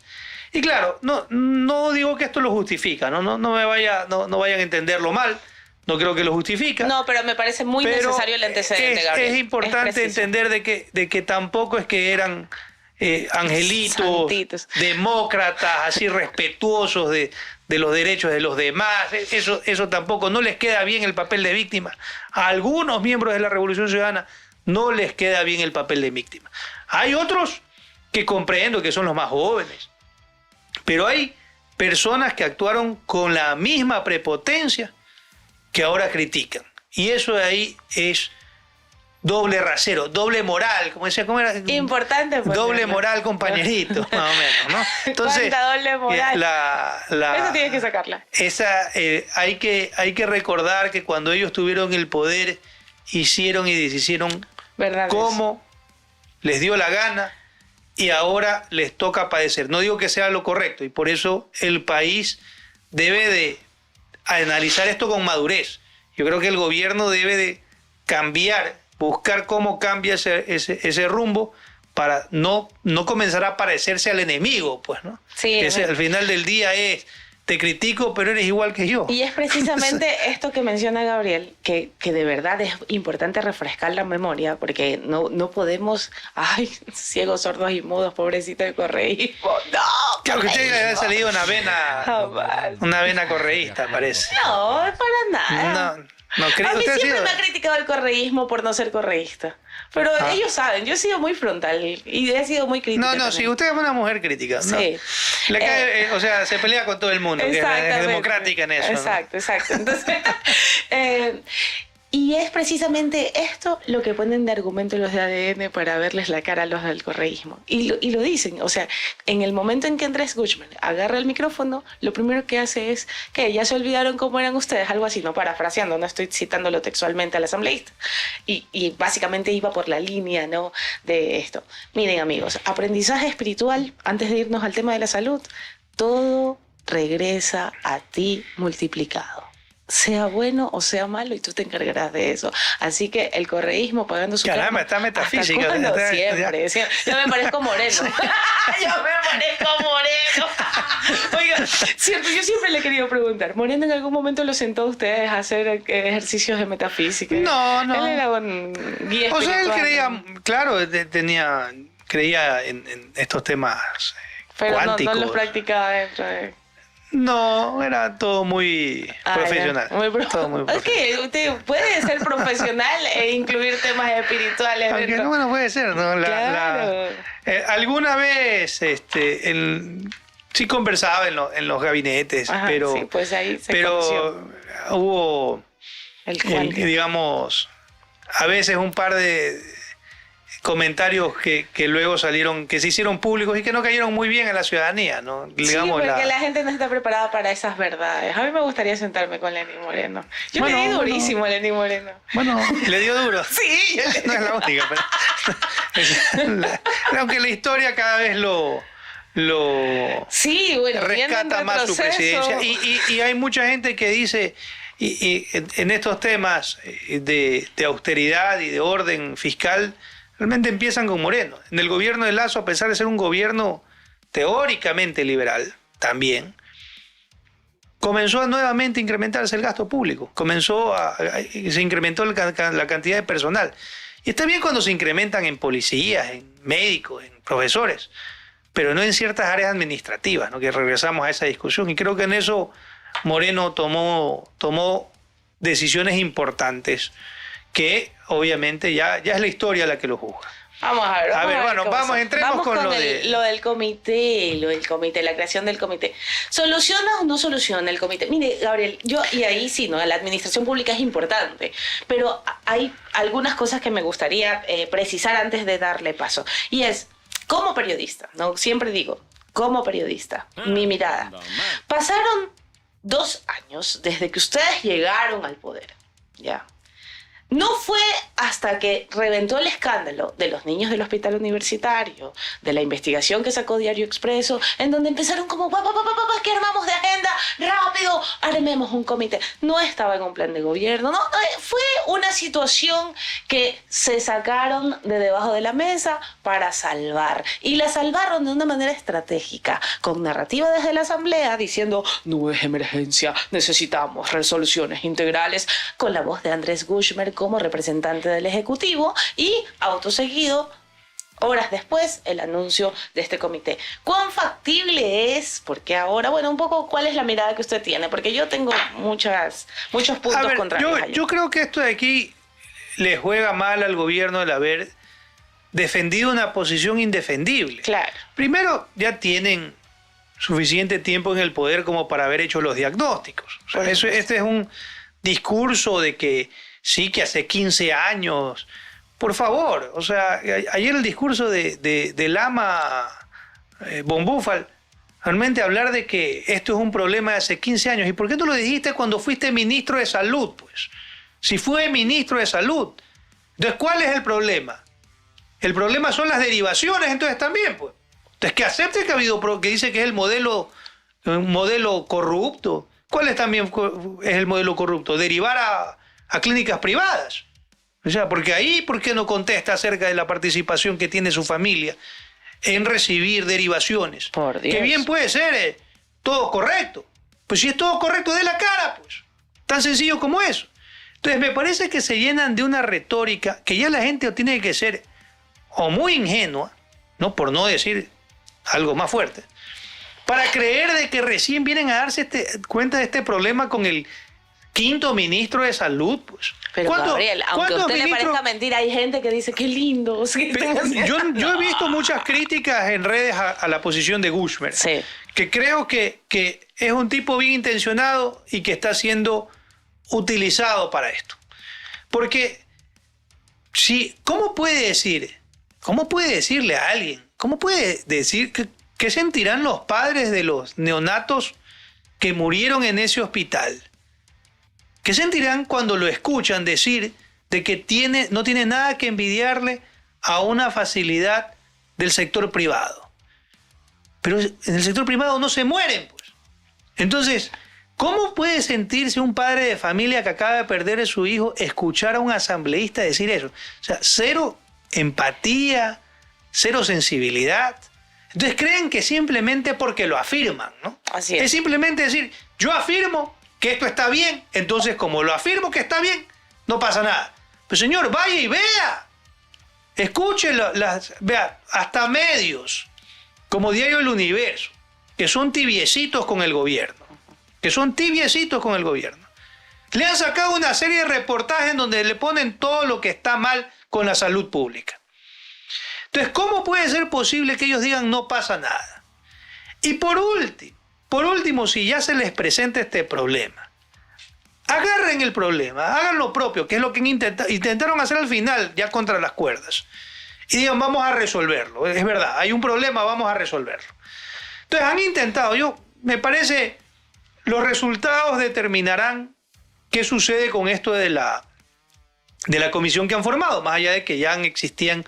Y claro, no digo que esto lo justifica, no vayan a entenderlo mal, no creo que lo justifica. No, pero me parece muy necesario el antecedente, Gabriel. Es importante entender de que tampoco es que eran angelitos, santitos, demócratas, así respetuosos de los derechos de los demás. Eso tampoco, no les queda bien el papel de víctima. A algunos miembros de la Revolución Ciudadana no les queda bien el papel de víctima. Hay otros que comprendo que son los más jóvenes, pero hay personas que actuaron con la misma prepotencia que ahora critican. Y eso de ahí es doble rasero, doble moral, como decía, ¿cómo era? Importante. Doble moral, compañerito, más o menos, ¿no? Entonces, ¿cuánta doble moral? Esa tienes que sacarla. Hay que recordar que cuando ellos tuvieron el poder, hicieron y deshicieron como les dio la gana y ahora les toca padecer. No digo que sea lo correcto y por eso el país debe de analizar esto con madurez. Yo creo que el gobierno debe de cambiar, buscar cómo cambia ese rumbo para no comenzar a parecerse al enemigo, pues, ¿no? Sí, al final del día te critico, pero eres igual que yo. Y es precisamente esto que menciona Gabriel, que de verdad es importante refrescar la memoria, porque no podemos, ciegos, sordos y mudos, pobrecito de correísmo. No, claro que usted le ha salido una vena correísta, parece. No, para nada. No creo. A mí siempre me ha criticado el correísmo por no ser correísta. Pero ellos saben, yo he sido muy frontal y he sido muy crítica. No, sí, usted es una mujer crítica, ¿no? Sí. Le cae, o sea, se pelea con todo el mundo, que es democrática en eso. Exacto. Entonces, y es precisamente esto lo que ponen de argumento los de ADN para verles la cara a los del correísmo. Y lo dicen, o sea, en el momento en que Andrés Guzmán agarra el micrófono, lo primero que hace es que ya se olvidaron cómo eran ustedes, algo así, no parafraseando, no estoy citándolo textualmente al asambleísta. Y básicamente iba por la línea, ¿no?, de esto. Miren, amigos, aprendizaje espiritual, antes de irnos al tema de la salud, todo regresa a ti multiplicado. Sea bueno o sea malo, y tú te encargarás de eso. Así que el correísmo pagando su caramba, está metafísica. Siempre. Yo me parezco moreno. Oiga, cierto, yo siempre le he querido preguntar, ¿Moreno en algún momento lo sentó a ustedes a hacer ejercicios de metafísica? No. Él era un guía espiritual. O sea, él creía, claro, creía en estos temas pero cuánticos. No los practicaba dentro de... No, era todo muy profesional. Todo muy profesional. Okay, usted puede ser profesional e incluir temas espirituales. Aunque no, puede ser, ¿no? Claro. Alguna vez sí conversaba en los gabinetes, pero, sí, pues ahí pero hubo, digamos, a veces un par de comentarios que luego salieron, que se hicieron públicos y que no cayeron muy bien en la ciudadanía, ¿no? Digamos, sí, porque la gente no está preparada para esas verdades. A mí me gustaría sentarme con Lenín Moreno. Yo le di durísimo a Lenín Moreno. Bueno, ¿le dio duro? Sí. No es la única, pero... aunque la historia cada vez lo sí, bueno, rescata más su presidencia. Y hay mucha gente que dice... Y en estos temas de austeridad y de orden fiscal, realmente empiezan con Moreno. En el gobierno de Lasso, a pesar de ser un gobierno teóricamente liberal, también, comenzó a nuevamente incrementarse el gasto público. Se incrementó la cantidad de personal. Y está bien cuando se incrementan en policías, en médicos, en profesores, pero no en ciertas áreas administrativas, ¿no? Que regresamos a esa discusión. Y creo que en eso Moreno tomó decisiones importantes que obviamente ya es la historia la que lo juzga. Vamos a ver. Entremos con lo del comité, la creación del comité. ¿Soluciona o no soluciona el comité? Mire, Gabriel, y ahí sí, ¿no? La administración pública es importante, pero hay algunas cosas que me gustaría precisar antes de darle paso. Y es, como periodista, ¿no? Siempre digo, como periodista, mi mirada. Pasaron 2 años desde que ustedes llegaron al poder, ¿ya? No fue hasta que reventó el escándalo de los niños del hospital universitario, de la investigación que sacó Diario Expreso, en donde empezaron como, ¿qué armamos de agenda? ¡Rápido! Armemos un comité. No estaba en un plan de gobierno, no. Fue una situación que se sacaron de debajo de la mesa para salvar. Y la salvaron de una manera estratégica, con narrativa desde la Asamblea, diciendo, no es emergencia, necesitamos resoluciones integrales, con la voz de Andrés Guzmán como representante del Ejecutivo y, autoseguido, horas después, el anuncio de este comité. ¿Cuán factible es? Porque ahora, bueno, un poco, ¿cuál es la mirada que usted tiene? Porque yo tengo muchos puntos contrarios. Yo creo que esto de aquí le juega mal al gobierno el haber defendido una posición indefendible. Claro. Primero, ya tienen suficiente tiempo en el poder como para haber hecho los diagnósticos. O sea, este es un discurso de que sí, que hace 15 años por favor, o sea, ayer el discurso de Lama von Buffal, realmente hablar de que esto es un problema de hace 15 años. ¿Y por qué tú lo dijiste cuando fuiste ministro de Salud? Pues, si fue ministro de Salud. Entonces, ¿cuál es el problema? El problema son las derivaciones, entonces también, pues. Entonces, que acepte que ha habido, que dice que es un modelo corrupto. ¿Cuál es también es el modelo corrupto? Derivar a clínicas privadas. O sea, porque ahí, ¿por qué no contesta acerca de la participación que tiene su familia en recibir derivaciones? Por Dios. Que bien puede ser todo correcto. Pues si es todo correcto, dé la cara, pues. Tan sencillo como eso. Entonces me parece que se llenan de una retórica que ya la gente tiene que ser o muy ingenua, ¿no? Por no decir algo más fuerte, para creer de que recién vienen a darse cuenta de este problema con el quinto ministro de Salud, pues. Pero Gabriel, aunque a usted le parezca mentira, hay gente que dice, qué lindo. Yo he visto muchas críticas en redes a la posición de Guzmán, sí, que creo que es un tipo bien intencionado y que está siendo utilizado para esto. Porque, ¿cómo puede decirle a alguien, cómo puede decir qué sentirán los padres de los neonatos que murieron en ese hospital? ¿Qué sentirán cuando lo escuchan decir de que no tiene nada que envidiarle a una facilidad del sector privado? Pero en el sector privado no se mueren, pues. Entonces, ¿cómo puede sentirse un padre de familia que acaba de perder a su hijo escuchar a un asambleísta decir eso? O sea, cero empatía, cero sensibilidad. Entonces creen que simplemente porque lo afirman, ¿no? Así es. Es simplemente decir, yo afirmo que esto está bien, entonces como lo afirmo que está bien, no pasa nada. Pero señor, vaya y vea. Escuche, vea, hasta medios como Diario El Universo, que son tibiecitos con el gobierno. Le han sacado una serie de reportajes en donde le ponen todo lo que está mal con la salud pública. Entonces, ¿cómo puede ser posible que ellos digan no pasa nada? Y por último, si ya se les presenta este problema, agarren el problema, hagan lo propio, que es lo que intentaron hacer al final, ya contra las cuerdas, y digan, vamos a resolverlo. Es verdad, hay un problema, vamos a resolverlo. Entonces, han intentado, me parece, los resultados determinarán qué sucede con esto de la comisión que han formado, más allá de que ya existían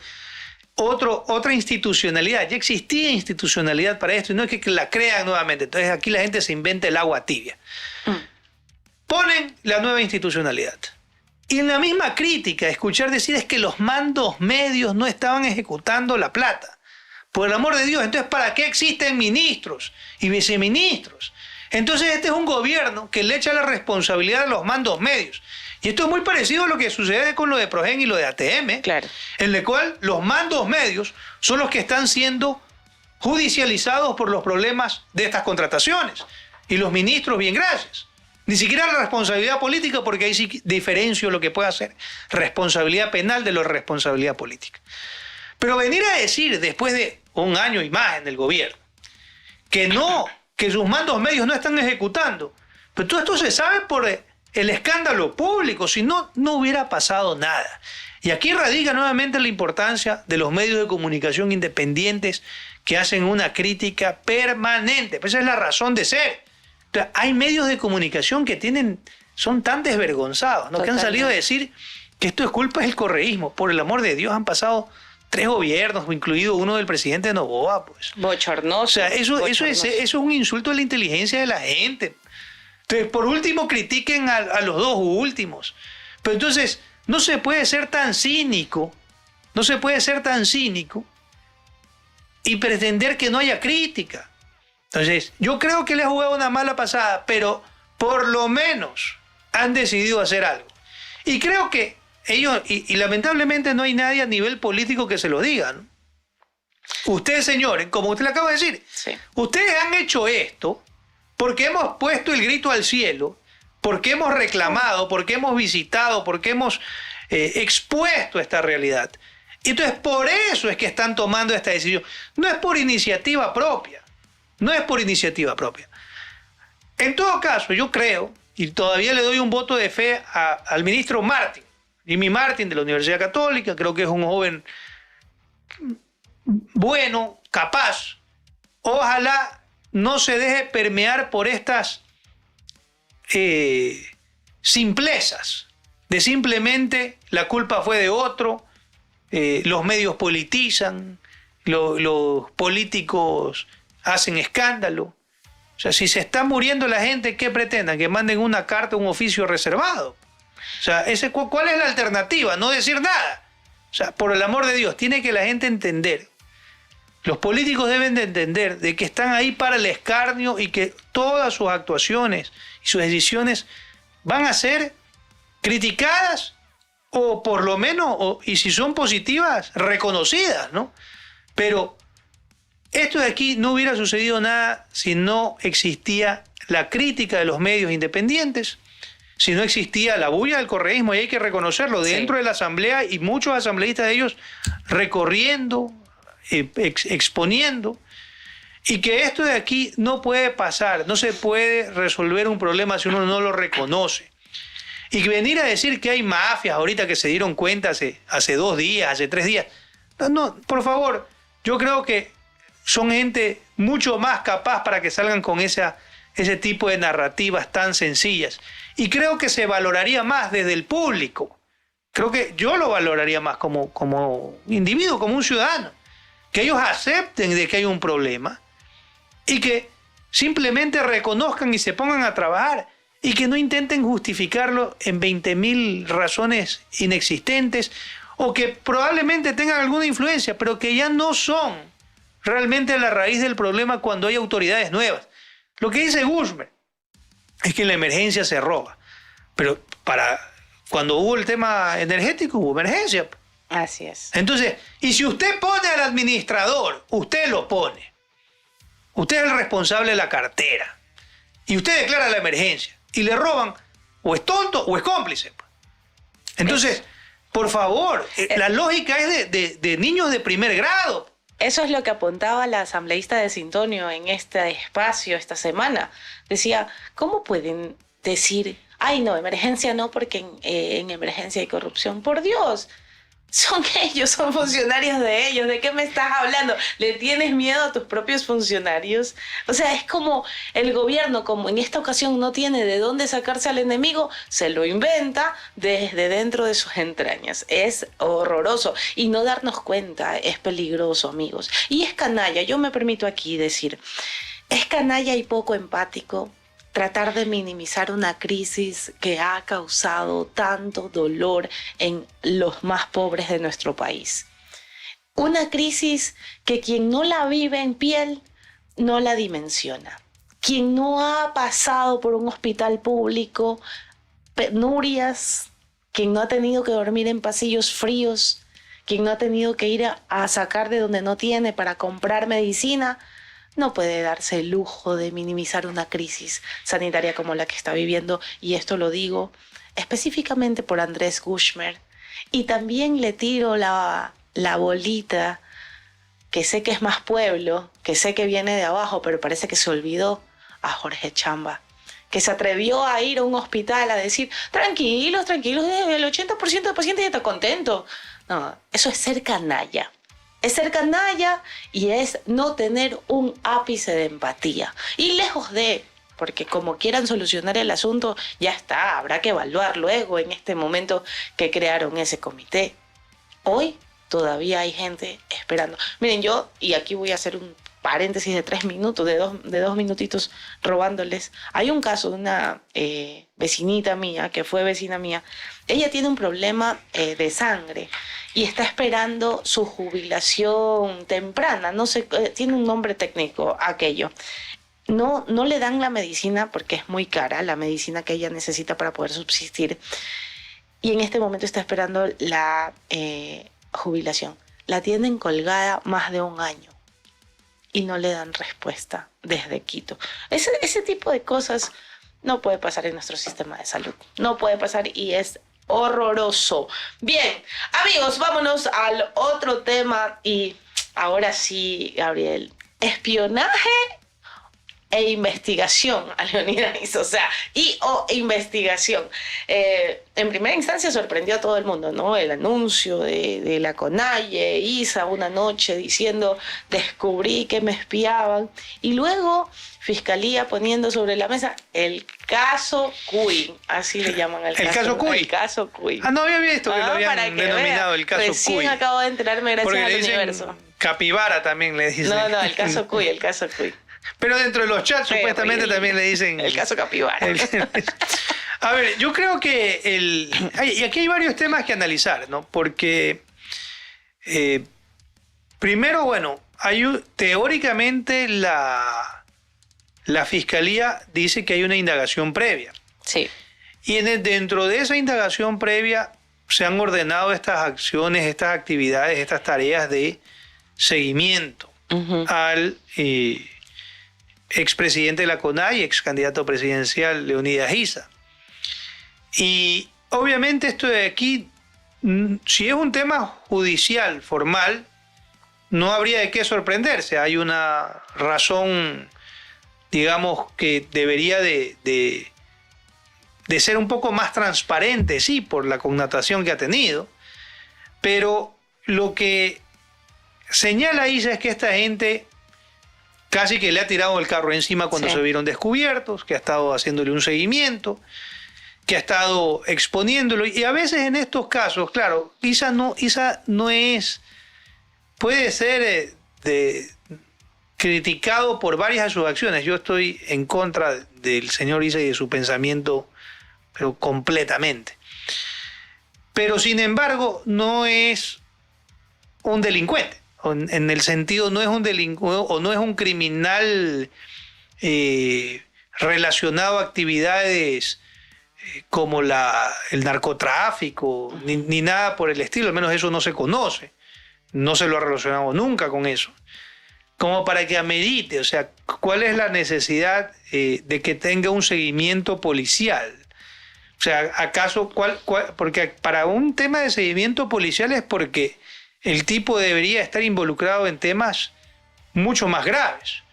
otra institucionalidad, ya existía institucionalidad para esto, y no es que la crean nuevamente. Entonces aquí la gente se inventa el agua tibia. Ponen la nueva institucionalidad. Y en la misma crítica, escuchar decir es que los mandos medios no estaban ejecutando la plata. Por el amor de Dios, entonces ¿para qué existen ministros y viceministros? Entonces este es un gobierno que le echa la responsabilidad a los mandos medios. Y esto es muy parecido a lo que sucede con lo de Progen y lo de ATM, claro, en el cual los mandos medios son los que están siendo judicializados por los problemas de estas contrataciones. Y los ministros, bien, gracias. Ni siquiera la responsabilidad política, porque ahí sí diferencio lo que puede hacer responsabilidad penal de la responsabilidad política. Pero venir a decir, después de un año y más en el gobierno, que sus mandos medios no están ejecutando, pero todo esto se sabe por el escándalo público, si no, no hubiera pasado nada. Y aquí radica nuevamente la importancia de los medios de comunicación independientes que hacen una crítica permanente. Pues esa es la razón de ser. Entonces, hay medios de comunicación que son tan desvergonzados, ¿no? Que han salido a decir que esto es culpa del correísmo. Por el amor de Dios, han pasado 3 gobiernos, incluido uno del presidente Noboa, pues. Bochornoso. O sea, eso es un insulto a la inteligencia de la gente. Entonces, por último, critiquen a los 2 últimos. Pero entonces, no se puede ser tan cínico y pretender que no haya crítica. Entonces, yo creo que le ha jugado una mala pasada, pero por lo menos han decidido hacer algo. Y creo que ellos, y lamentablemente no hay nadie a nivel político que se lo diga, ¿no? Ustedes, señores, como usted le acaba de decir, sí, ustedes han hecho esto porque hemos puesto el grito al cielo, porque hemos reclamado, porque hemos visitado, porque hemos expuesto esta realidad. Y entonces por eso es que están tomando esta decisión. No es por iniciativa propia. En todo caso, yo creo, y todavía le doy un voto de fe al ministro Martín, Jimmy Martin de la Universidad Católica, creo que es un joven bueno, capaz. Ojalá no se deje permear por estas simplezas de simplemente la culpa fue de otro, los medios politizan, los políticos hacen escándalo. O sea, si se está muriendo la gente, ¿qué pretendan? Que manden una carta, un oficio reservado. O sea, ¿cuál es la alternativa? No decir nada. O sea, por el amor de Dios, tiene que la gente entender. Los políticos deben de entender de que están ahí para el escarnio y que todas sus actuaciones y sus decisiones van a ser criticadas o por lo menos, y si son positivas, reconocidas, ¿no? Pero esto de aquí no hubiera sucedido nada si no existía la crítica de los medios independientes, si no existía la bulla del correísmo, y hay que reconocerlo, dentro de la asamblea y muchos asambleístas de ellos recorriendo, exponiendo, y que esto de aquí no puede pasar, no se puede resolver un problema si uno no lo reconoce. Y venir a decir que hay mafias ahorita que se dieron cuenta hace 2 días, hace 3 días, no, por favor, yo creo que son gente mucho más capaz para que salgan con ese tipo de narrativas tan sencillas. Y creo que se valoraría más desde el público. Creo que yo lo valoraría más como individuo, como un ciudadano. Que ellos acepten de que hay un problema y que simplemente reconozcan y se pongan a trabajar y que no intenten justificarlo en 20.000 razones inexistentes o que probablemente tengan alguna influencia, pero que ya no son realmente la raíz del problema cuando hay autoridades nuevas. Lo que dice Guzmán es que en la emergencia se roba, pero cuando hubo el tema energético hubo emergencia. Así es. Entonces, y si usted pone al administrador, usted lo pone. Usted es el responsable de la cartera. Y usted declara la emergencia. Y le roban, o es tonto o es cómplice. Entonces, por favor, la lógica es de niños de primer grado. Eso es lo que apuntaba la asambleísta de Sintonio en este espacio esta semana. Decía, ¿cómo pueden decir, ay no, emergencia no, porque en emergencia hay corrupción? Por Dios, son ellos, son funcionarios de ellos. ¿De qué me estás hablando? ¿Le tienes miedo a tus propios funcionarios? O sea, es como el gobierno, como en esta ocasión no tiene de dónde sacarse al enemigo, se lo inventa desde dentro de sus entrañas. Es horroroso. Y no darnos cuenta es peligroso, amigos. Y es canalla, yo me permito aquí decir, es canalla y poco empático tratar de minimizar una crisis que ha causado tanto dolor en los más pobres de nuestro país. Una crisis que quien no la vive en piel no la dimensiona. Quien no ha pasado por un hospital público, penurias, quien no ha tenido que dormir en pasillos fríos, quien no ha tenido que ir a sacar de donde no tiene para comprar medicina, no puede darse el lujo de minimizar una crisis sanitaria como la que está viviendo, y esto lo digo específicamente por Andrés Guzmán, y también le tiro la bolita, que sé que es más pueblo, que sé que viene de abajo, pero parece que se olvidó, a Jorge Chamba, que se atrevió a ir a un hospital a decir, tranquilos, el 80% de pacientes ya está contento. No, eso es ser canalla. Es ser canalla y es no tener un ápice de empatía. Y lejos de, porque como quieran solucionar el asunto, ya está, habrá que evaluar luego en este momento que crearon ese comité. Hoy todavía hay gente esperando. Miren, yo, y aquí voy a hacer un paréntesis de 3 minutos, de dos minutitos robándoles. Hay un caso de una vecinita mía, que fue vecina mía. Ella tiene un problema de sangre y está esperando su jubilación temprana. No sé, tiene un nombre técnico aquello. No le dan la medicina porque es muy cara, la medicina que ella necesita para poder subsistir. Y en este momento está esperando la jubilación. La tienen colgada más de 1 año y no le dan respuesta desde Quito. Ese tipo de cosas no puede pasar en nuestro sistema de salud. No puede pasar y es horroroso. Bien, amigos, vámonos al otro tema. Y ahora sí, Gabriel, ¿espionaje e investigación a Leonidas, o sea, o investigación. En primera instancia sorprendió a todo el mundo, ¿no? El anuncio de la CONAIE, Isa una noche diciendo, descubrí que me espiaban, y luego Fiscalía poniendo sobre la mesa el caso Cuy, así le llaman al caso. ¿El caso Cuy? El caso Cuy. No había visto que lo habían denominado el caso Cuy. Recién acabo de enterarme gracias al Universo. Capibara también le dicen. No, el caso Cuy, el caso Cuy. Pero dentro de los chats supuestamente también le dicen... El caso Capibara. A ver, yo creo que y aquí hay varios temas que analizar, ¿no? Porque primero, bueno, teóricamente la Fiscalía dice que hay una indagación previa. Sí. Y dentro de esa indagación previa se han ordenado estas acciones, estas actividades, estas tareas de seguimiento al expresidente de la CONAIE, ex candidato presidencial Leonidas Issa. Y obviamente esto de aquí, si es un tema judicial, formal, no habría de qué sorprenderse. Hay una razón, digamos, que debería de ser un poco más transparente, sí, por la connotación que ha tenido. Pero lo que señala Issa es que esta gente casi que le ha tirado el carro encima cuando se vieron descubiertos, que ha estado haciéndole un seguimiento, que ha estado exponiéndolo. Y a veces en estos casos, claro, Issa no es... Puede ser criticado por varias de sus acciones. Yo estoy en contra del señor Issa y de su pensamiento, pero completamente. Pero sin embargo, no es un delincuente. En el sentido, no es un delincuente o no es un criminal relacionado a actividades como el narcotráfico, ni nada por el estilo. Al menos eso no se conoce. No se lo ha relacionado nunca con eso. Como para que amerite, o sea, ¿cuál es la necesidad de que tenga un seguimiento policial? O sea, ¿acaso porque para un tema de seguimiento policial es porque el tipo debería estar involucrado en temas mucho más graves?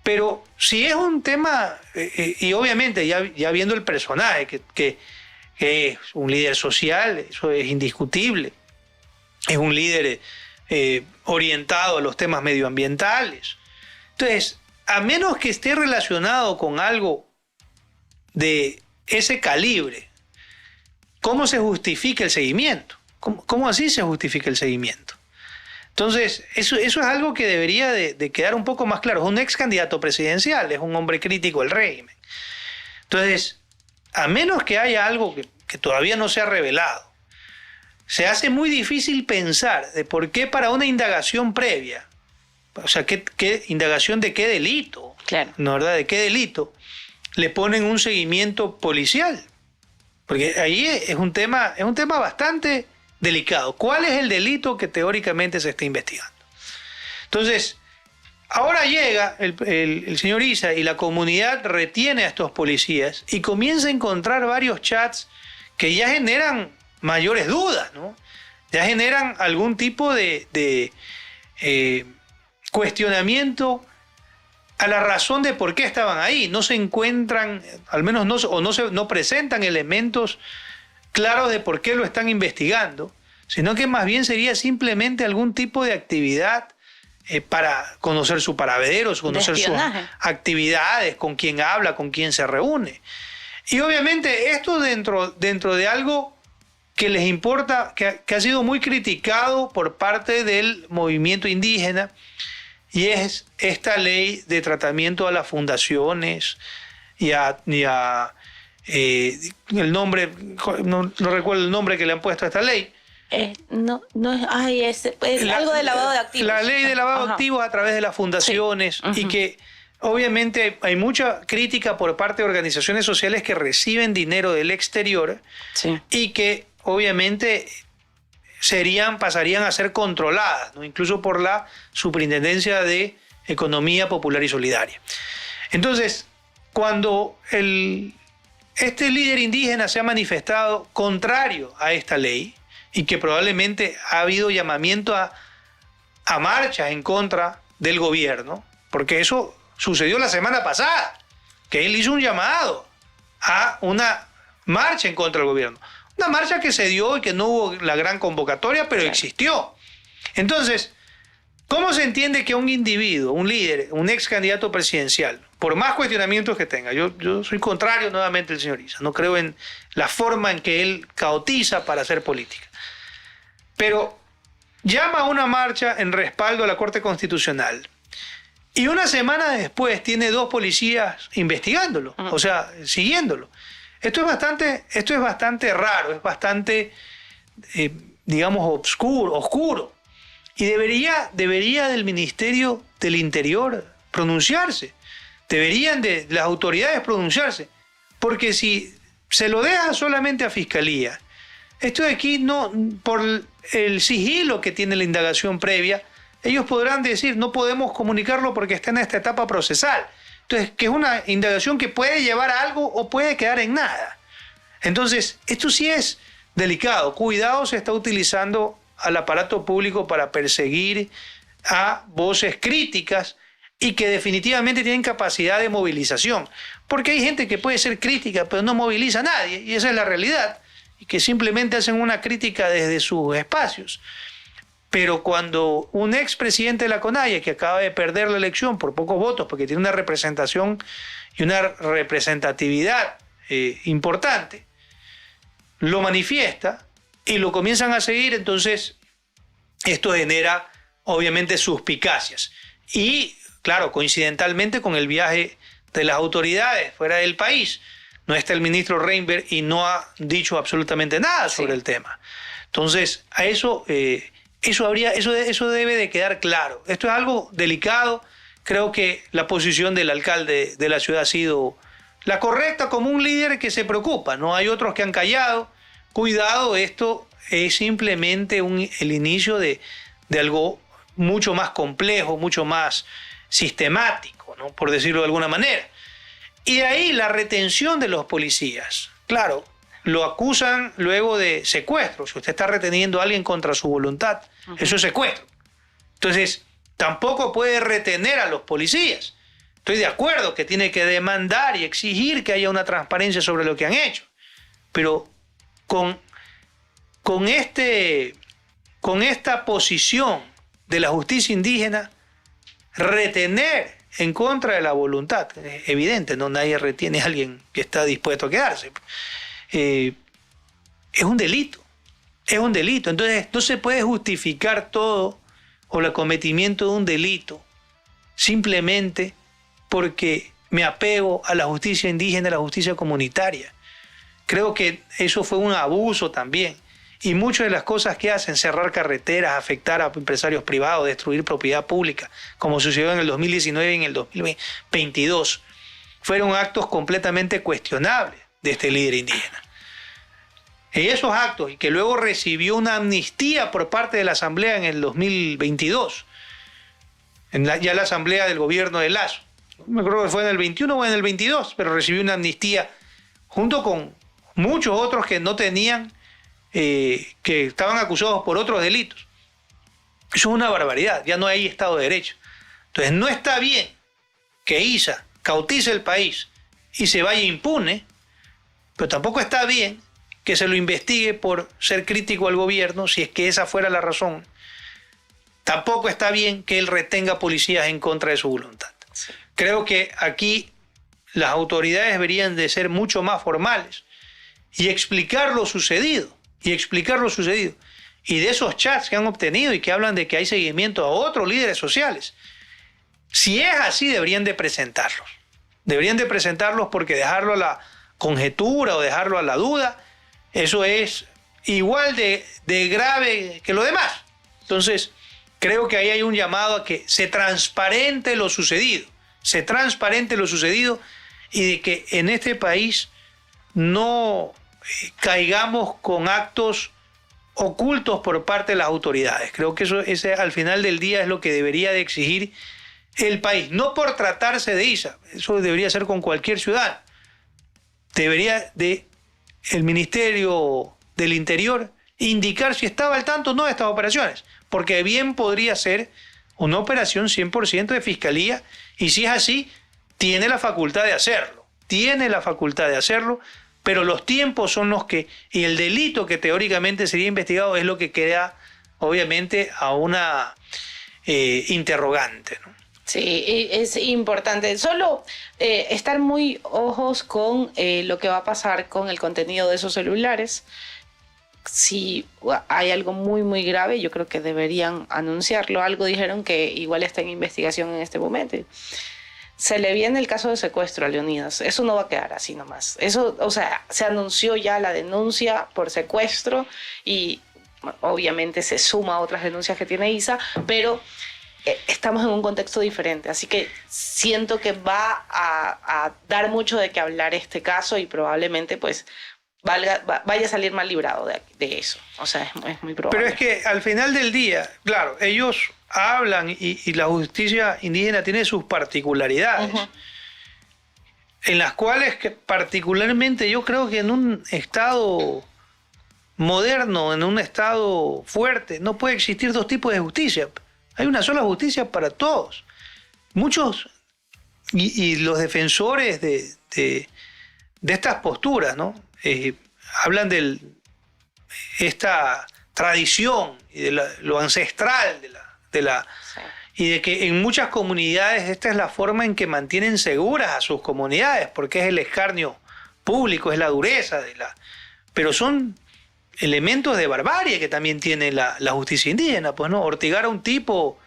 Pero si es un tema, y obviamente ya viendo el personaje, que es un líder social, eso es indiscutible, es un líder orientado a los temas medioambientales. Entonces, a menos que esté relacionado con algo de ese calibre, ¿cómo se justifica el seguimiento? ¿Cómo así se justifica el seguimiento? Entonces, eso es algo que debería de quedar un poco más claro. Es un ex candidato presidencial, es un hombre crítico del régimen. Entonces, a menos que haya algo que todavía no se ha revelado, se hace muy difícil pensar de por qué para una indagación previa, o sea, ¿qué indagación de qué delito? Claro. ¿No, verdad? ¿De qué delito le ponen un seguimiento policial? Porque ahí es un tema bastante delicado. ¿Cuál es el delito que teóricamente se está investigando? Entonces, ahora llega el señor Issa y la comunidad retiene a estos policías y comienza a encontrar varios chats que ya generan mayores dudas, ¿no? Ya generan algún tipo de cuestionamiento a la razón de por qué estaban ahí. No se encuentran, al menos no presentan elementos claros de por qué lo están investigando, sino que más bien sería simplemente algún tipo de actividad para conocer su paradero, conocer sus actividades, con quién habla, con quién se reúne. Y obviamente esto dentro de algo que les importa, que ha sido muy criticado por parte del movimiento indígena, y es esta ley de tratamiento a las fundaciones y a el nombre, no recuerdo el nombre que le han puesto a esta ley. Es algo de lavado de activos. La ley de lavado de activos a través de las fundaciones, sí. Y que obviamente hay mucha crítica por parte de organizaciones sociales que reciben dinero del exterior, sí. Y que obviamente pasarían a ser controladas, ¿no? Incluso por la Superintendencia de Economía Popular y Solidaria. Entonces, cuando este líder indígena se ha manifestado contrario a esta ley y que probablemente ha habido llamamiento a marchas en contra del gobierno, porque eso sucedió la semana pasada, que él hizo un llamado a una marcha en contra del gobierno. Una marcha que se dio y que no hubo la gran convocatoria, pero existió. Entonces, ¿cómo se entiende que un individuo, un líder, un ex candidato presidencial, por más cuestionamientos que tenga, yo soy contrario nuevamente al señor Issa, no creo en la forma en que él caotiza para hacer política, pero llama a una marcha en respaldo a la Corte Constitucional y una semana después tiene 2 policías investigándolo, o sea, siguiéndolo? Esto es bastante raro, es bastante, digamos, oscuro. Y debería del Ministerio del Interior pronunciarse. Deberían de las autoridades pronunciarse. Porque si se lo deja solamente a Fiscalía, esto de aquí no, por el sigilo que tiene la indagación previa, ellos podrán decir, no podemos comunicarlo porque está en esta etapa procesal. Entonces, que es una indagación que puede llevar a algo o puede quedar en nada. Entonces, esto sí es delicado. Cuidado, se está utilizando al aparato público para perseguir a voces críticas y que definitivamente tienen capacidad de movilización. Porque hay gente que puede ser crítica, pero no moviliza a nadie, y esa es la realidad, y que simplemente hacen una crítica desde sus espacios. Pero cuando un expresidente de la CONAIE, que acaba de perder la elección por pocos votos, porque tiene una representación y una representatividad importante, lo manifiesta y lo comienzan a seguir, entonces esto genera obviamente suspicacias. Y claro, coincidentalmente con el viaje de las autoridades fuera del país, no está el ministro Reinberg y no ha dicho absolutamente nada sobre el tema. Entonces, a eso... Eso debe de quedar claro. Esto es algo delicado. Creo que la posición del alcalde de la ciudad ha sido la correcta como un líder que se preocupa. No hay otros que han callado. Cuidado, esto es simplemente el inicio de algo mucho más complejo, mucho más sistemático, ¿no? Por decirlo de alguna manera. Y de ahí la retención de los policías. Claro, lo acusan luego de secuestro. Si usted está reteniendo a alguien contra su voluntad, eso es secuestro. Entonces, tampoco puede retener a los policías. Estoy de acuerdo que tiene que demandar y exigir que haya una transparencia sobre lo que han hecho. Pero con esta posición de la justicia indígena, retener en contra de la voluntad, es evidente, no nadie retiene a alguien que está dispuesto a quedarse. Es un delito. Es un delito. Entonces, no se puede justificar todo o el acometimiento de un delito simplemente porque me apego a la justicia indígena, a la justicia comunitaria. Creo que eso fue un abuso también. Y muchas de las cosas que hacen, cerrar carreteras, afectar a empresarios privados, destruir propiedad pública, como sucedió en el 2019 y en el 2022, fueron actos completamente cuestionables de este líder indígena. Y esos actos, y que luego recibió una amnistía por parte de la Asamblea en el 2022, ya la Asamblea del gobierno de Lasso, no me acuerdo que fue en el 21 o en el 22, pero recibió una amnistía junto con muchos otros que no tenían, que estaban acusados por otros delitos. Eso es una barbaridad, ya no hay Estado de Derecho. Entonces no está bien que Issa cautice el país y se vaya impune, pero tampoco está bien que se lo investigue por ser crítico al gobierno, si es que esa fuera la razón. Tampoco está bien que él retenga policías en contra de su voluntad. Sí. Creo que aquí las autoridades deberían de ser mucho más formales y explicar lo sucedido. Y de esos chats que han obtenido y que hablan de que hay seguimiento a otros líderes sociales. Si es así, deberían de presentarlos. Deberían de presentarlos porque dejarlo a la conjetura o dejarlo a la duda, eso es igual de grave que lo demás. Entonces, creo que ahí hay un llamado a que se transparente lo sucedido. Y de que en este país no caigamos con actos ocultos por parte de las autoridades. Creo que ese al final del día es lo que debería de exigir el país. No por tratarse de Issa, eso debería ser con cualquier ciudadano. Debería de el Ministerio del Interior indicar si estaba al tanto o no de estas operaciones, porque bien podría ser una operación 100% de fiscalía, y si es así, tiene la facultad de hacerlo. Tiene la facultad de hacerlo, pero los tiempos son los que, y el delito que teóricamente sería investigado es lo que queda, obviamente, a una interrogante, ¿no? Sí, es importante. Solo estar muy ojos con lo que va a pasar con el contenido de esos celulares. Si hay algo muy, muy grave, yo creo que deberían anunciarlo. Algo dijeron que igual está en investigación en este momento. Se le viene el caso de secuestro a Leonidas. Eso no va a quedar así nomás. Eso, o sea, se anunció ya la denuncia por secuestro y obviamente se suma a otras denuncias que tiene Isa, pero estamos en un contexto diferente. Así que siento que va a dar mucho de qué hablar este caso y probablemente pues vaya a salir mal librado de eso. O sea, es muy probable. Pero es que al final del día, claro, ellos hablan y la justicia indígena tiene sus particularidades, en las cuales que particularmente yo creo que en un estado moderno, en un estado fuerte, no puede existir dos tipos de justicia. Hay una sola justicia para todos. Muchos, y los defensores de estas posturas, ¿no? Hablan de esta tradición y de lo ancestral y de que en muchas comunidades esta es la forma en que mantienen seguras a sus comunidades, porque es el escarnio público, es la dureza pero son elementos de barbarie que también tiene la justicia indígena, pues no, ortigar a un tipo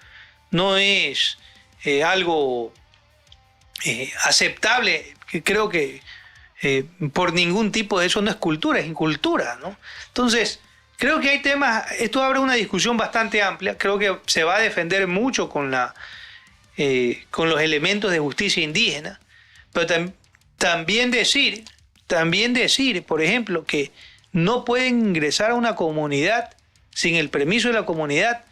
no es algo aceptable, que creo que por ningún tipo de eso no es cultura, es incultura, ¿no? Entonces, creo que hay temas, esto abre una discusión bastante amplia, creo que se va a defender mucho con los elementos de justicia indígena, pero también decir, por ejemplo, que no pueden ingresar a una comunidad sin el permiso de la comunidad.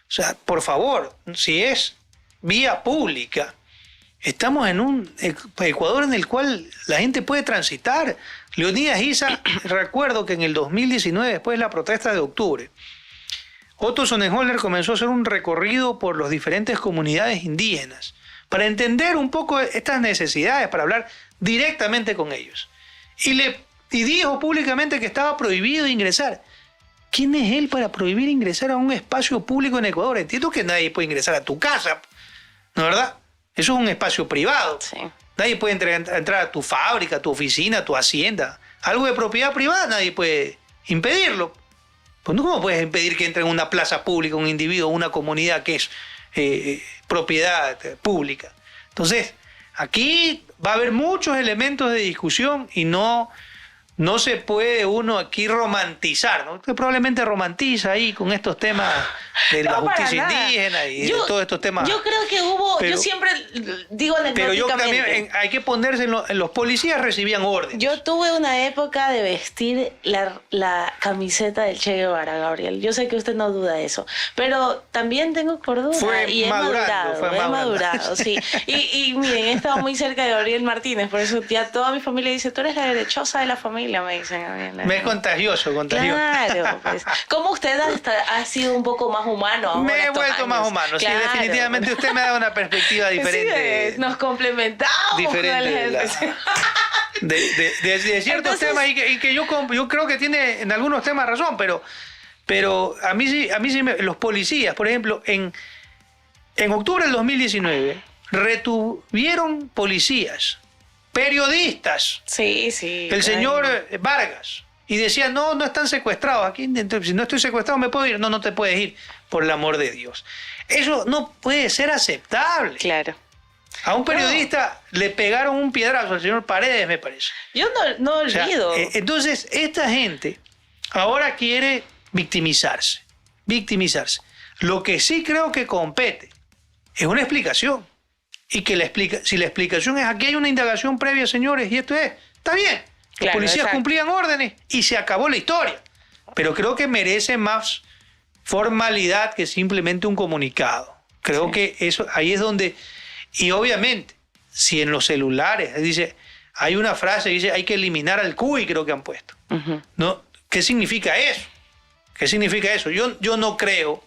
O sea, por favor, si es vía pública, estamos en un Ecuador en el cual la gente puede transitar. Leonidas Issa, recuerdo que en el 2019, después de la protesta de octubre, Otto Sonnenholder comenzó a hacer un recorrido por las diferentes comunidades indígenas para entender un poco estas necesidades, para hablar directamente con ellos. Y dijo públicamente que estaba prohibido ingresar. ¿Quién es él para prohibir ingresar a un espacio público en Ecuador? Entiendo que nadie puede ingresar a tu casa, ¿no es verdad? Eso es un espacio privado. Sí. Nadie puede entrar a tu fábrica, a tu oficina, a tu hacienda. Algo de propiedad privada nadie puede impedirlo. Pues, ¿cómo puedes impedir que entre en una plaza pública un individuo, una comunidad que es propiedad pública? Entonces, aquí va a haber muchos elementos de discusión y no se puede uno aquí romantizar, ¿no? Usted probablemente romantiza ahí con estos temas de la justicia indígena y de todos estos temas. Yo creo que yo siempre digo anecdóticamente. Pero yo también, hay que ponerse en los policías recibían órdenes. Yo tuve una época de vestir la camiseta del Che Guevara, Gabriel. Yo sé que usted no duda de eso, pero también tengo cordura y he madurado, sí. Y miren, he estado muy cerca de Gabriel Martínez, por eso ya toda mi familia dice, tú eres la derechosa de la familia, me dicen a mí. Me es contagioso. Claro, pues. ¿Cómo usted ha sido un poco más humano ahora? Me he vuelto más humano, claro. Sí, definitivamente usted me ha dado una perspectiva diferente. Sí, nos complementamos. Diferente de ciertos temas y que yo creo que tiene en algunos temas razón, pero a mí sí los policías, por ejemplo, en octubre del 2019 retuvieron policías, periodistas, el señor Vargas, y decían, no están secuestrados, aquí si no estoy secuestrado me puedo ir, no te puedes ir, por el amor de Dios. Eso no puede ser aceptable. Claro. A un periodista le pegaron un piedrazo al señor Paredes, me parece. Yo no olvido. O sea, entonces, esta gente ahora quiere victimizarse. Lo que sí creo que compete es una explicación. Y que si la explicación es aquí hay una indagación previa, señores, y esto está bien. Los policías cumplían órdenes y se acabó la historia. Pero creo que merece más formalidad que simplemente un comunicado. Creo que eso ahí es donde... Y obviamente, si en los celulares dice, hay una frase que dice, hay que eliminar al cuy, creo que han puesto. ¿No? ¿Qué significa eso? Yo no creo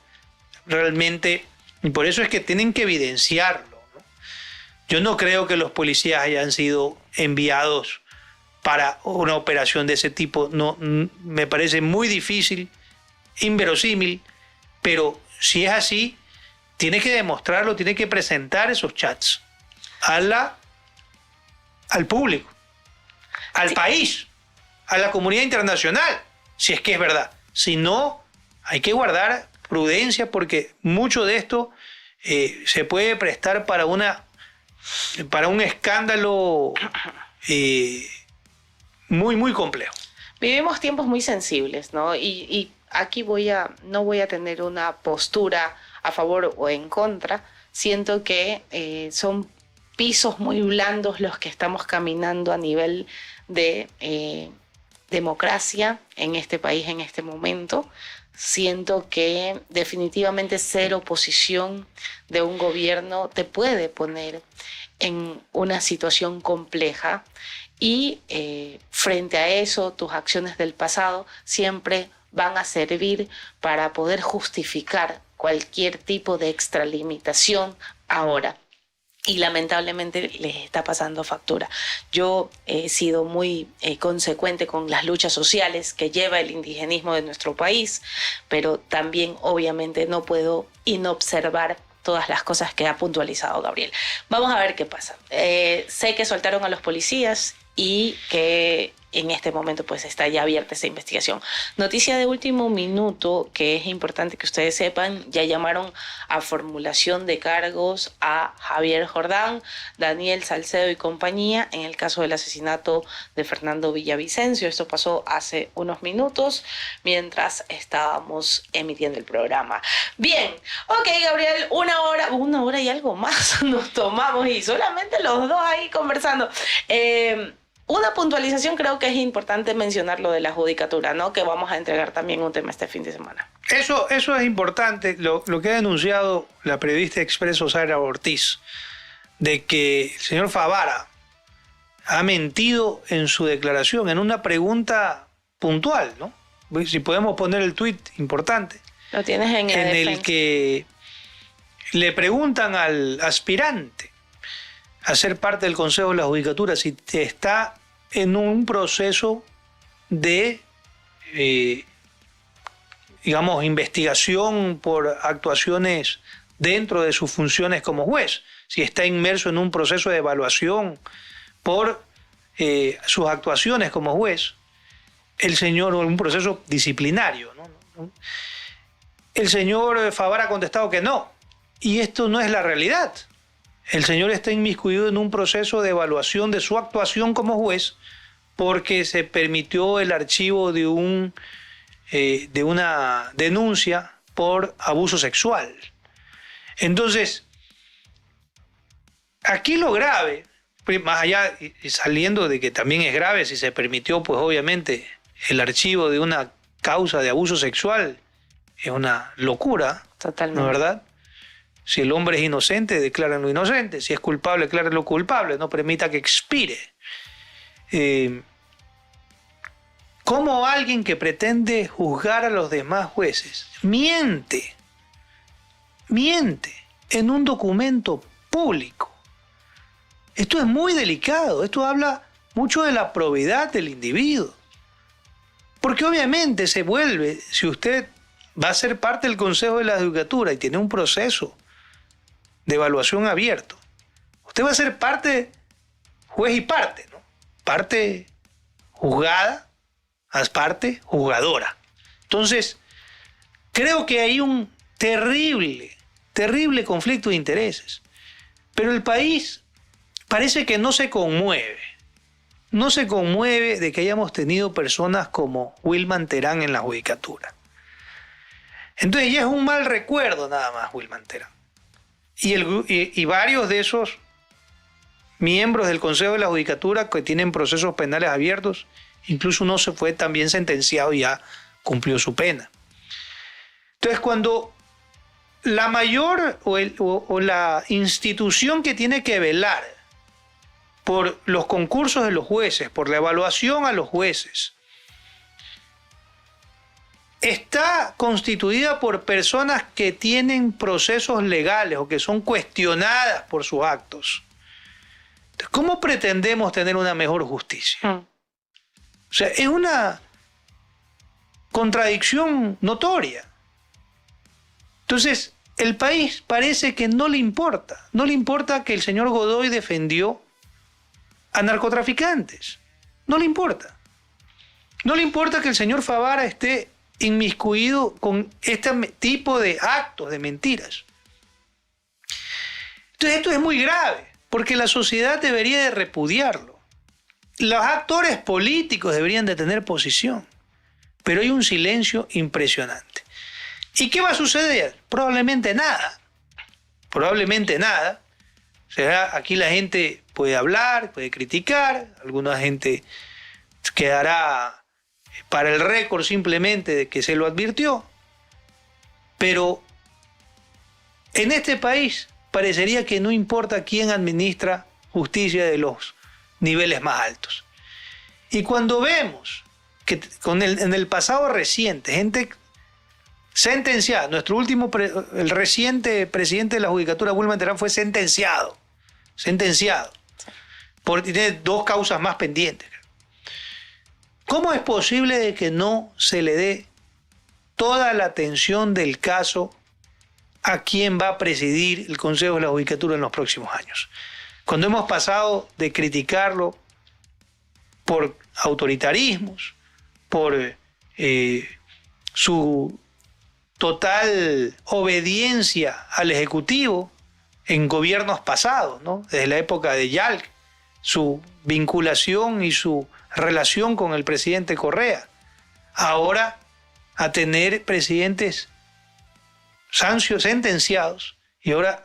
realmente Y por eso es que tienen que evidenciarlo, ¿no? Yo no creo que los policías hayan sido enviados para una operación de ese tipo. No, me parece muy difícil, inverosímil, pero si es así, tiene que demostrarlo, tiene que presentar esos chats al público, al país, a la comunidad internacional, si es que es verdad. Si no, hay que guardar prudencia porque mucho de esto se puede prestar para un escándalo muy, muy complejo. Vivimos tiempos muy sensibles, ¿no? Y aquí no voy a tener una postura a favor o en contra. Siento que son pisos muy blandos los que estamos caminando a nivel de democracia en este país en este momento. Siento que definitivamente ser oposición de un gobierno te puede poner en una situación compleja y frente a eso tus acciones del pasado siempre van a servir para poder justificar cualquier tipo de extralimitación ahora. Y lamentablemente les está pasando factura. Yo he sido muy consecuente con las luchas sociales que lleva el indigenismo de nuestro país, pero también obviamente no puedo inobservar todas las cosas que ha puntualizado Gabriel. Vamos a ver qué pasa. Sé que soltaron a los policías y que en este momento pues está ya abierta esa investigación. Noticia de último minuto que es importante que ustedes sepan: ya llamaron a formulación de cargos a Javier Jordán, Daniel Salcedo y compañía en el caso del asesinato de Fernando Villavicencio. Esto pasó hace unos minutos mientras estábamos emitiendo el programa. Bien, ok, Gabriel, una hora y algo más nos tomamos y solamente los dos ahí conversando. Una puntualización, creo que es importante mencionar lo de la judicatura, ¿no? Que vamos a entregar también un tema este fin de semana. Eso es importante, lo que ha denunciado la periodista Expreso Sara Ortiz, de que el señor Favara ha mentido en su declaración, en una pregunta puntual, ¿no? Si podemos poner el tuit importante. Lo tienes en el que le preguntan al aspirante a ser parte del Consejo de la Judicatura si está en un proceso de, investigación por actuaciones dentro de sus funciones como juez, si está inmerso en un proceso de evaluación por sus actuaciones como juez, el señor, un proceso disciplinario, ¿no? El señor Favara ha contestado que no, y esto no es la realidad. El señor está inmiscuido en un proceso de evaluación de su actuación como juez porque se permitió el archivo de una denuncia por abuso sexual. Entonces, aquí lo grave, más allá y saliendo de que también es grave si se permitió, pues obviamente, el archivo de una causa de abuso sexual, es una locura. Totalmente. ¿No es verdad? Si el hombre es inocente, declárenlo inocente. Si es culpable, declárenlo culpable. No permita que expire. ¿Cómo alguien que pretende juzgar a los demás jueces miente en un documento público? Esto es muy delicado. Esto habla mucho de la probidad del individuo. Porque obviamente se vuelve, si usted va a ser parte del Consejo de la Judicatura y tiene un proceso de evaluación abierto, usted va a ser parte, juez y parte, ¿no? Parte juzgada, parte jugadora. Entonces, creo que hay un terrible conflicto de intereses. Pero el país parece que no se conmueve. No se conmueve de que hayamos tenido personas como Wilman Terán en la Judicatura. Entonces ya es un mal recuerdo nada más Wilman Terán. Y varios de esos miembros del Consejo de la Judicatura que tienen procesos penales abiertos, incluso uno se fue también sentenciado y ya cumplió su pena. Entonces, cuando la mayor o la institución que tiene que velar por los concursos de los jueces, por la evaluación a los jueces, está constituida por personas que tienen procesos legales o que son cuestionadas por sus actos. Entonces, ¿cómo pretendemos tener una mejor justicia? O sea, es una contradicción notoria. Entonces, el país parece que no le importa que el señor Godoy defendió a narcotraficantes, no le importa. No le importa que el señor Favara esté inmiscuido con este tipo de actos, de mentiras. Entonces esto es muy grave, porque la sociedad debería de repudiarlo. Los actores políticos deberían de tener posición, pero hay un silencio impresionante. ¿Y qué va a suceder? Probablemente nada. Probablemente nada. O sea, aquí la gente puede hablar, puede criticar, alguna gente quedará para el récord simplemente de que se lo advirtió. Pero en este país parecería que no importa quién administra justicia de los niveles más altos. Y cuando vemos que en el pasado reciente, gente sentenciada, el reciente presidente de la Judicatura, Wilman Terán, fue sentenciado, tiene 2 causas más pendientes. ¿Cómo es posible de que no se le dé toda la atención del caso a quien va a presidir el Consejo de la Judicatura en los próximos años? Cuando hemos pasado de criticarlo por autoritarismos, por su total obediencia al Ejecutivo en gobiernos pasados, ¿no? Desde la época de Yalc, su vinculación y su relación con el presidente Correa, ahora a tener presidentes sentenciados y ahora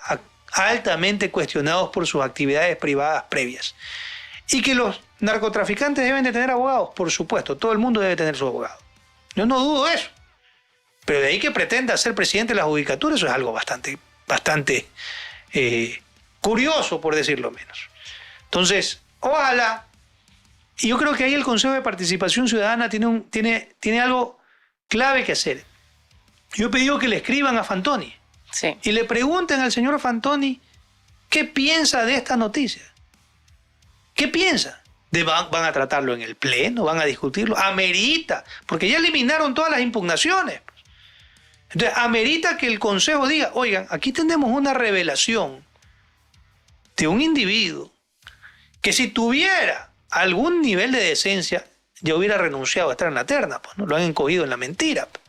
altamente cuestionados por sus actividades privadas previas. Y que los narcotraficantes deben de tener abogados, por supuesto, todo el mundo debe tener su abogado. Yo no dudo de eso. Pero de ahí que pretenda ser presidente de la Judicatura, eso es algo bastante curioso, por decirlo menos. Entonces, ojalá, y yo creo que ahí el Consejo de Participación Ciudadana tiene algo clave que hacer. Yo he pedido que le escriban a Fantoni y le pregunten al señor Fantoni qué piensa de esta noticia. ¿Qué piensa? ¿Van a tratarlo en el Pleno? ¿Van a discutirlo? Amerita, porque ya eliminaron todas las impugnaciones. Entonces, amerita que el Consejo diga, oigan, aquí tenemos una revelación de un individuo que si tuviera algún nivel de decencia ya hubiera renunciado a estar en la terna, pues, ¿no? Lo han encogido en la mentira. Pues.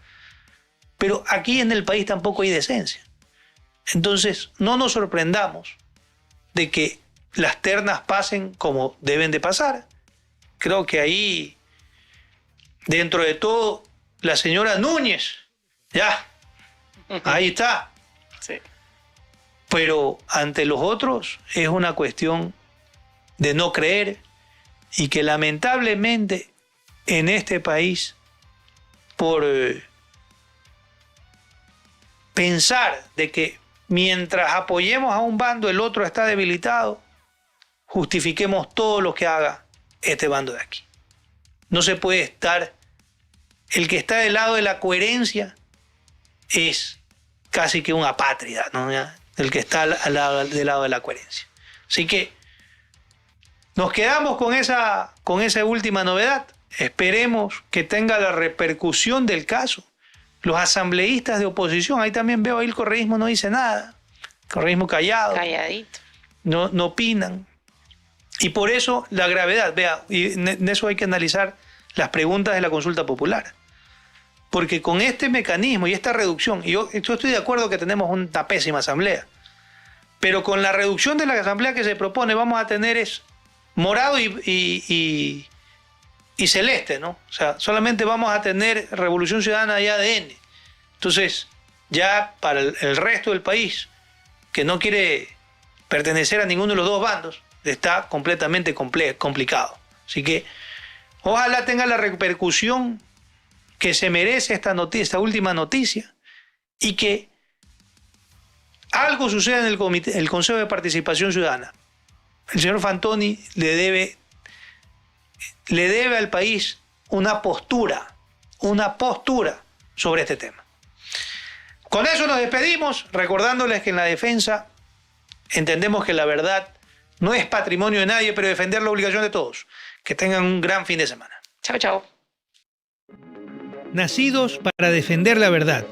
Pero aquí en el país tampoco hay decencia. Entonces, no nos sorprendamos de que las ternas pasen como deben de pasar. Creo que ahí, dentro de todo, la señora Núñez, ya, ahí está. Sí. Pero ante los otros es una cuestión de no creer y que lamentablemente en este país, por pensar de que mientras apoyemos a un bando el otro está debilitado, justifiquemos todo lo que haga este bando de aquí. No se puede estar, el que está del lado de la coherencia es casi que un apátrida, ¿no? El que está del lado de la coherencia. Así que nos quedamos con esa última novedad. Esperemos que tenga la repercusión del caso. Los asambleístas de oposición, ahí también veo, ahí el correísmo no dice nada. El correísmo callado. Calladito. No opinan. Y por eso la gravedad, vea, y en eso hay que analizar las preguntas de la consulta popular. Porque con este mecanismo y esta reducción, y yo estoy de acuerdo que tenemos una pésima asamblea, pero con la reducción de la asamblea que se propone vamos a tener es morado y celeste, ¿no? O sea, solamente vamos a tener Revolución Ciudadana y ADN. Entonces, ya para el resto del país, que no quiere pertenecer a ninguno de los dos bandos, está completamente complicado. Así que ojalá tenga la repercusión que se merece esta última noticia y que algo suceda en el Consejo de Participación Ciudadana. El señor Fantoni le debe al país una postura sobre este tema. Con eso nos despedimos, recordándoles que en La Defensa entendemos que la verdad no es patrimonio de nadie, pero defender la obligación de todos. Que tengan un gran fin de semana. Chao, chao. Nacidos para defender la verdad,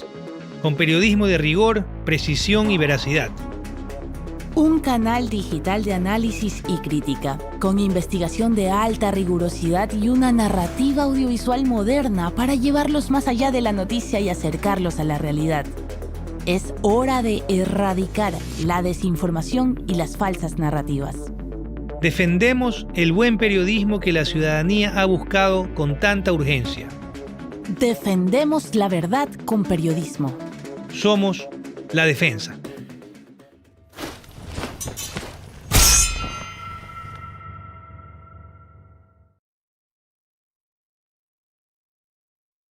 con periodismo de rigor, precisión y veracidad. Un canal digital de análisis y crítica, con investigación de alta rigurosidad y una narrativa audiovisual moderna para llevarlos más allá de la noticia y acercarlos a la realidad. Es hora de erradicar la desinformación y las falsas narrativas. Defendemos el buen periodismo que la ciudadanía ha buscado con tanta urgencia. Defendemos la verdad con periodismo. Somos La Defensa.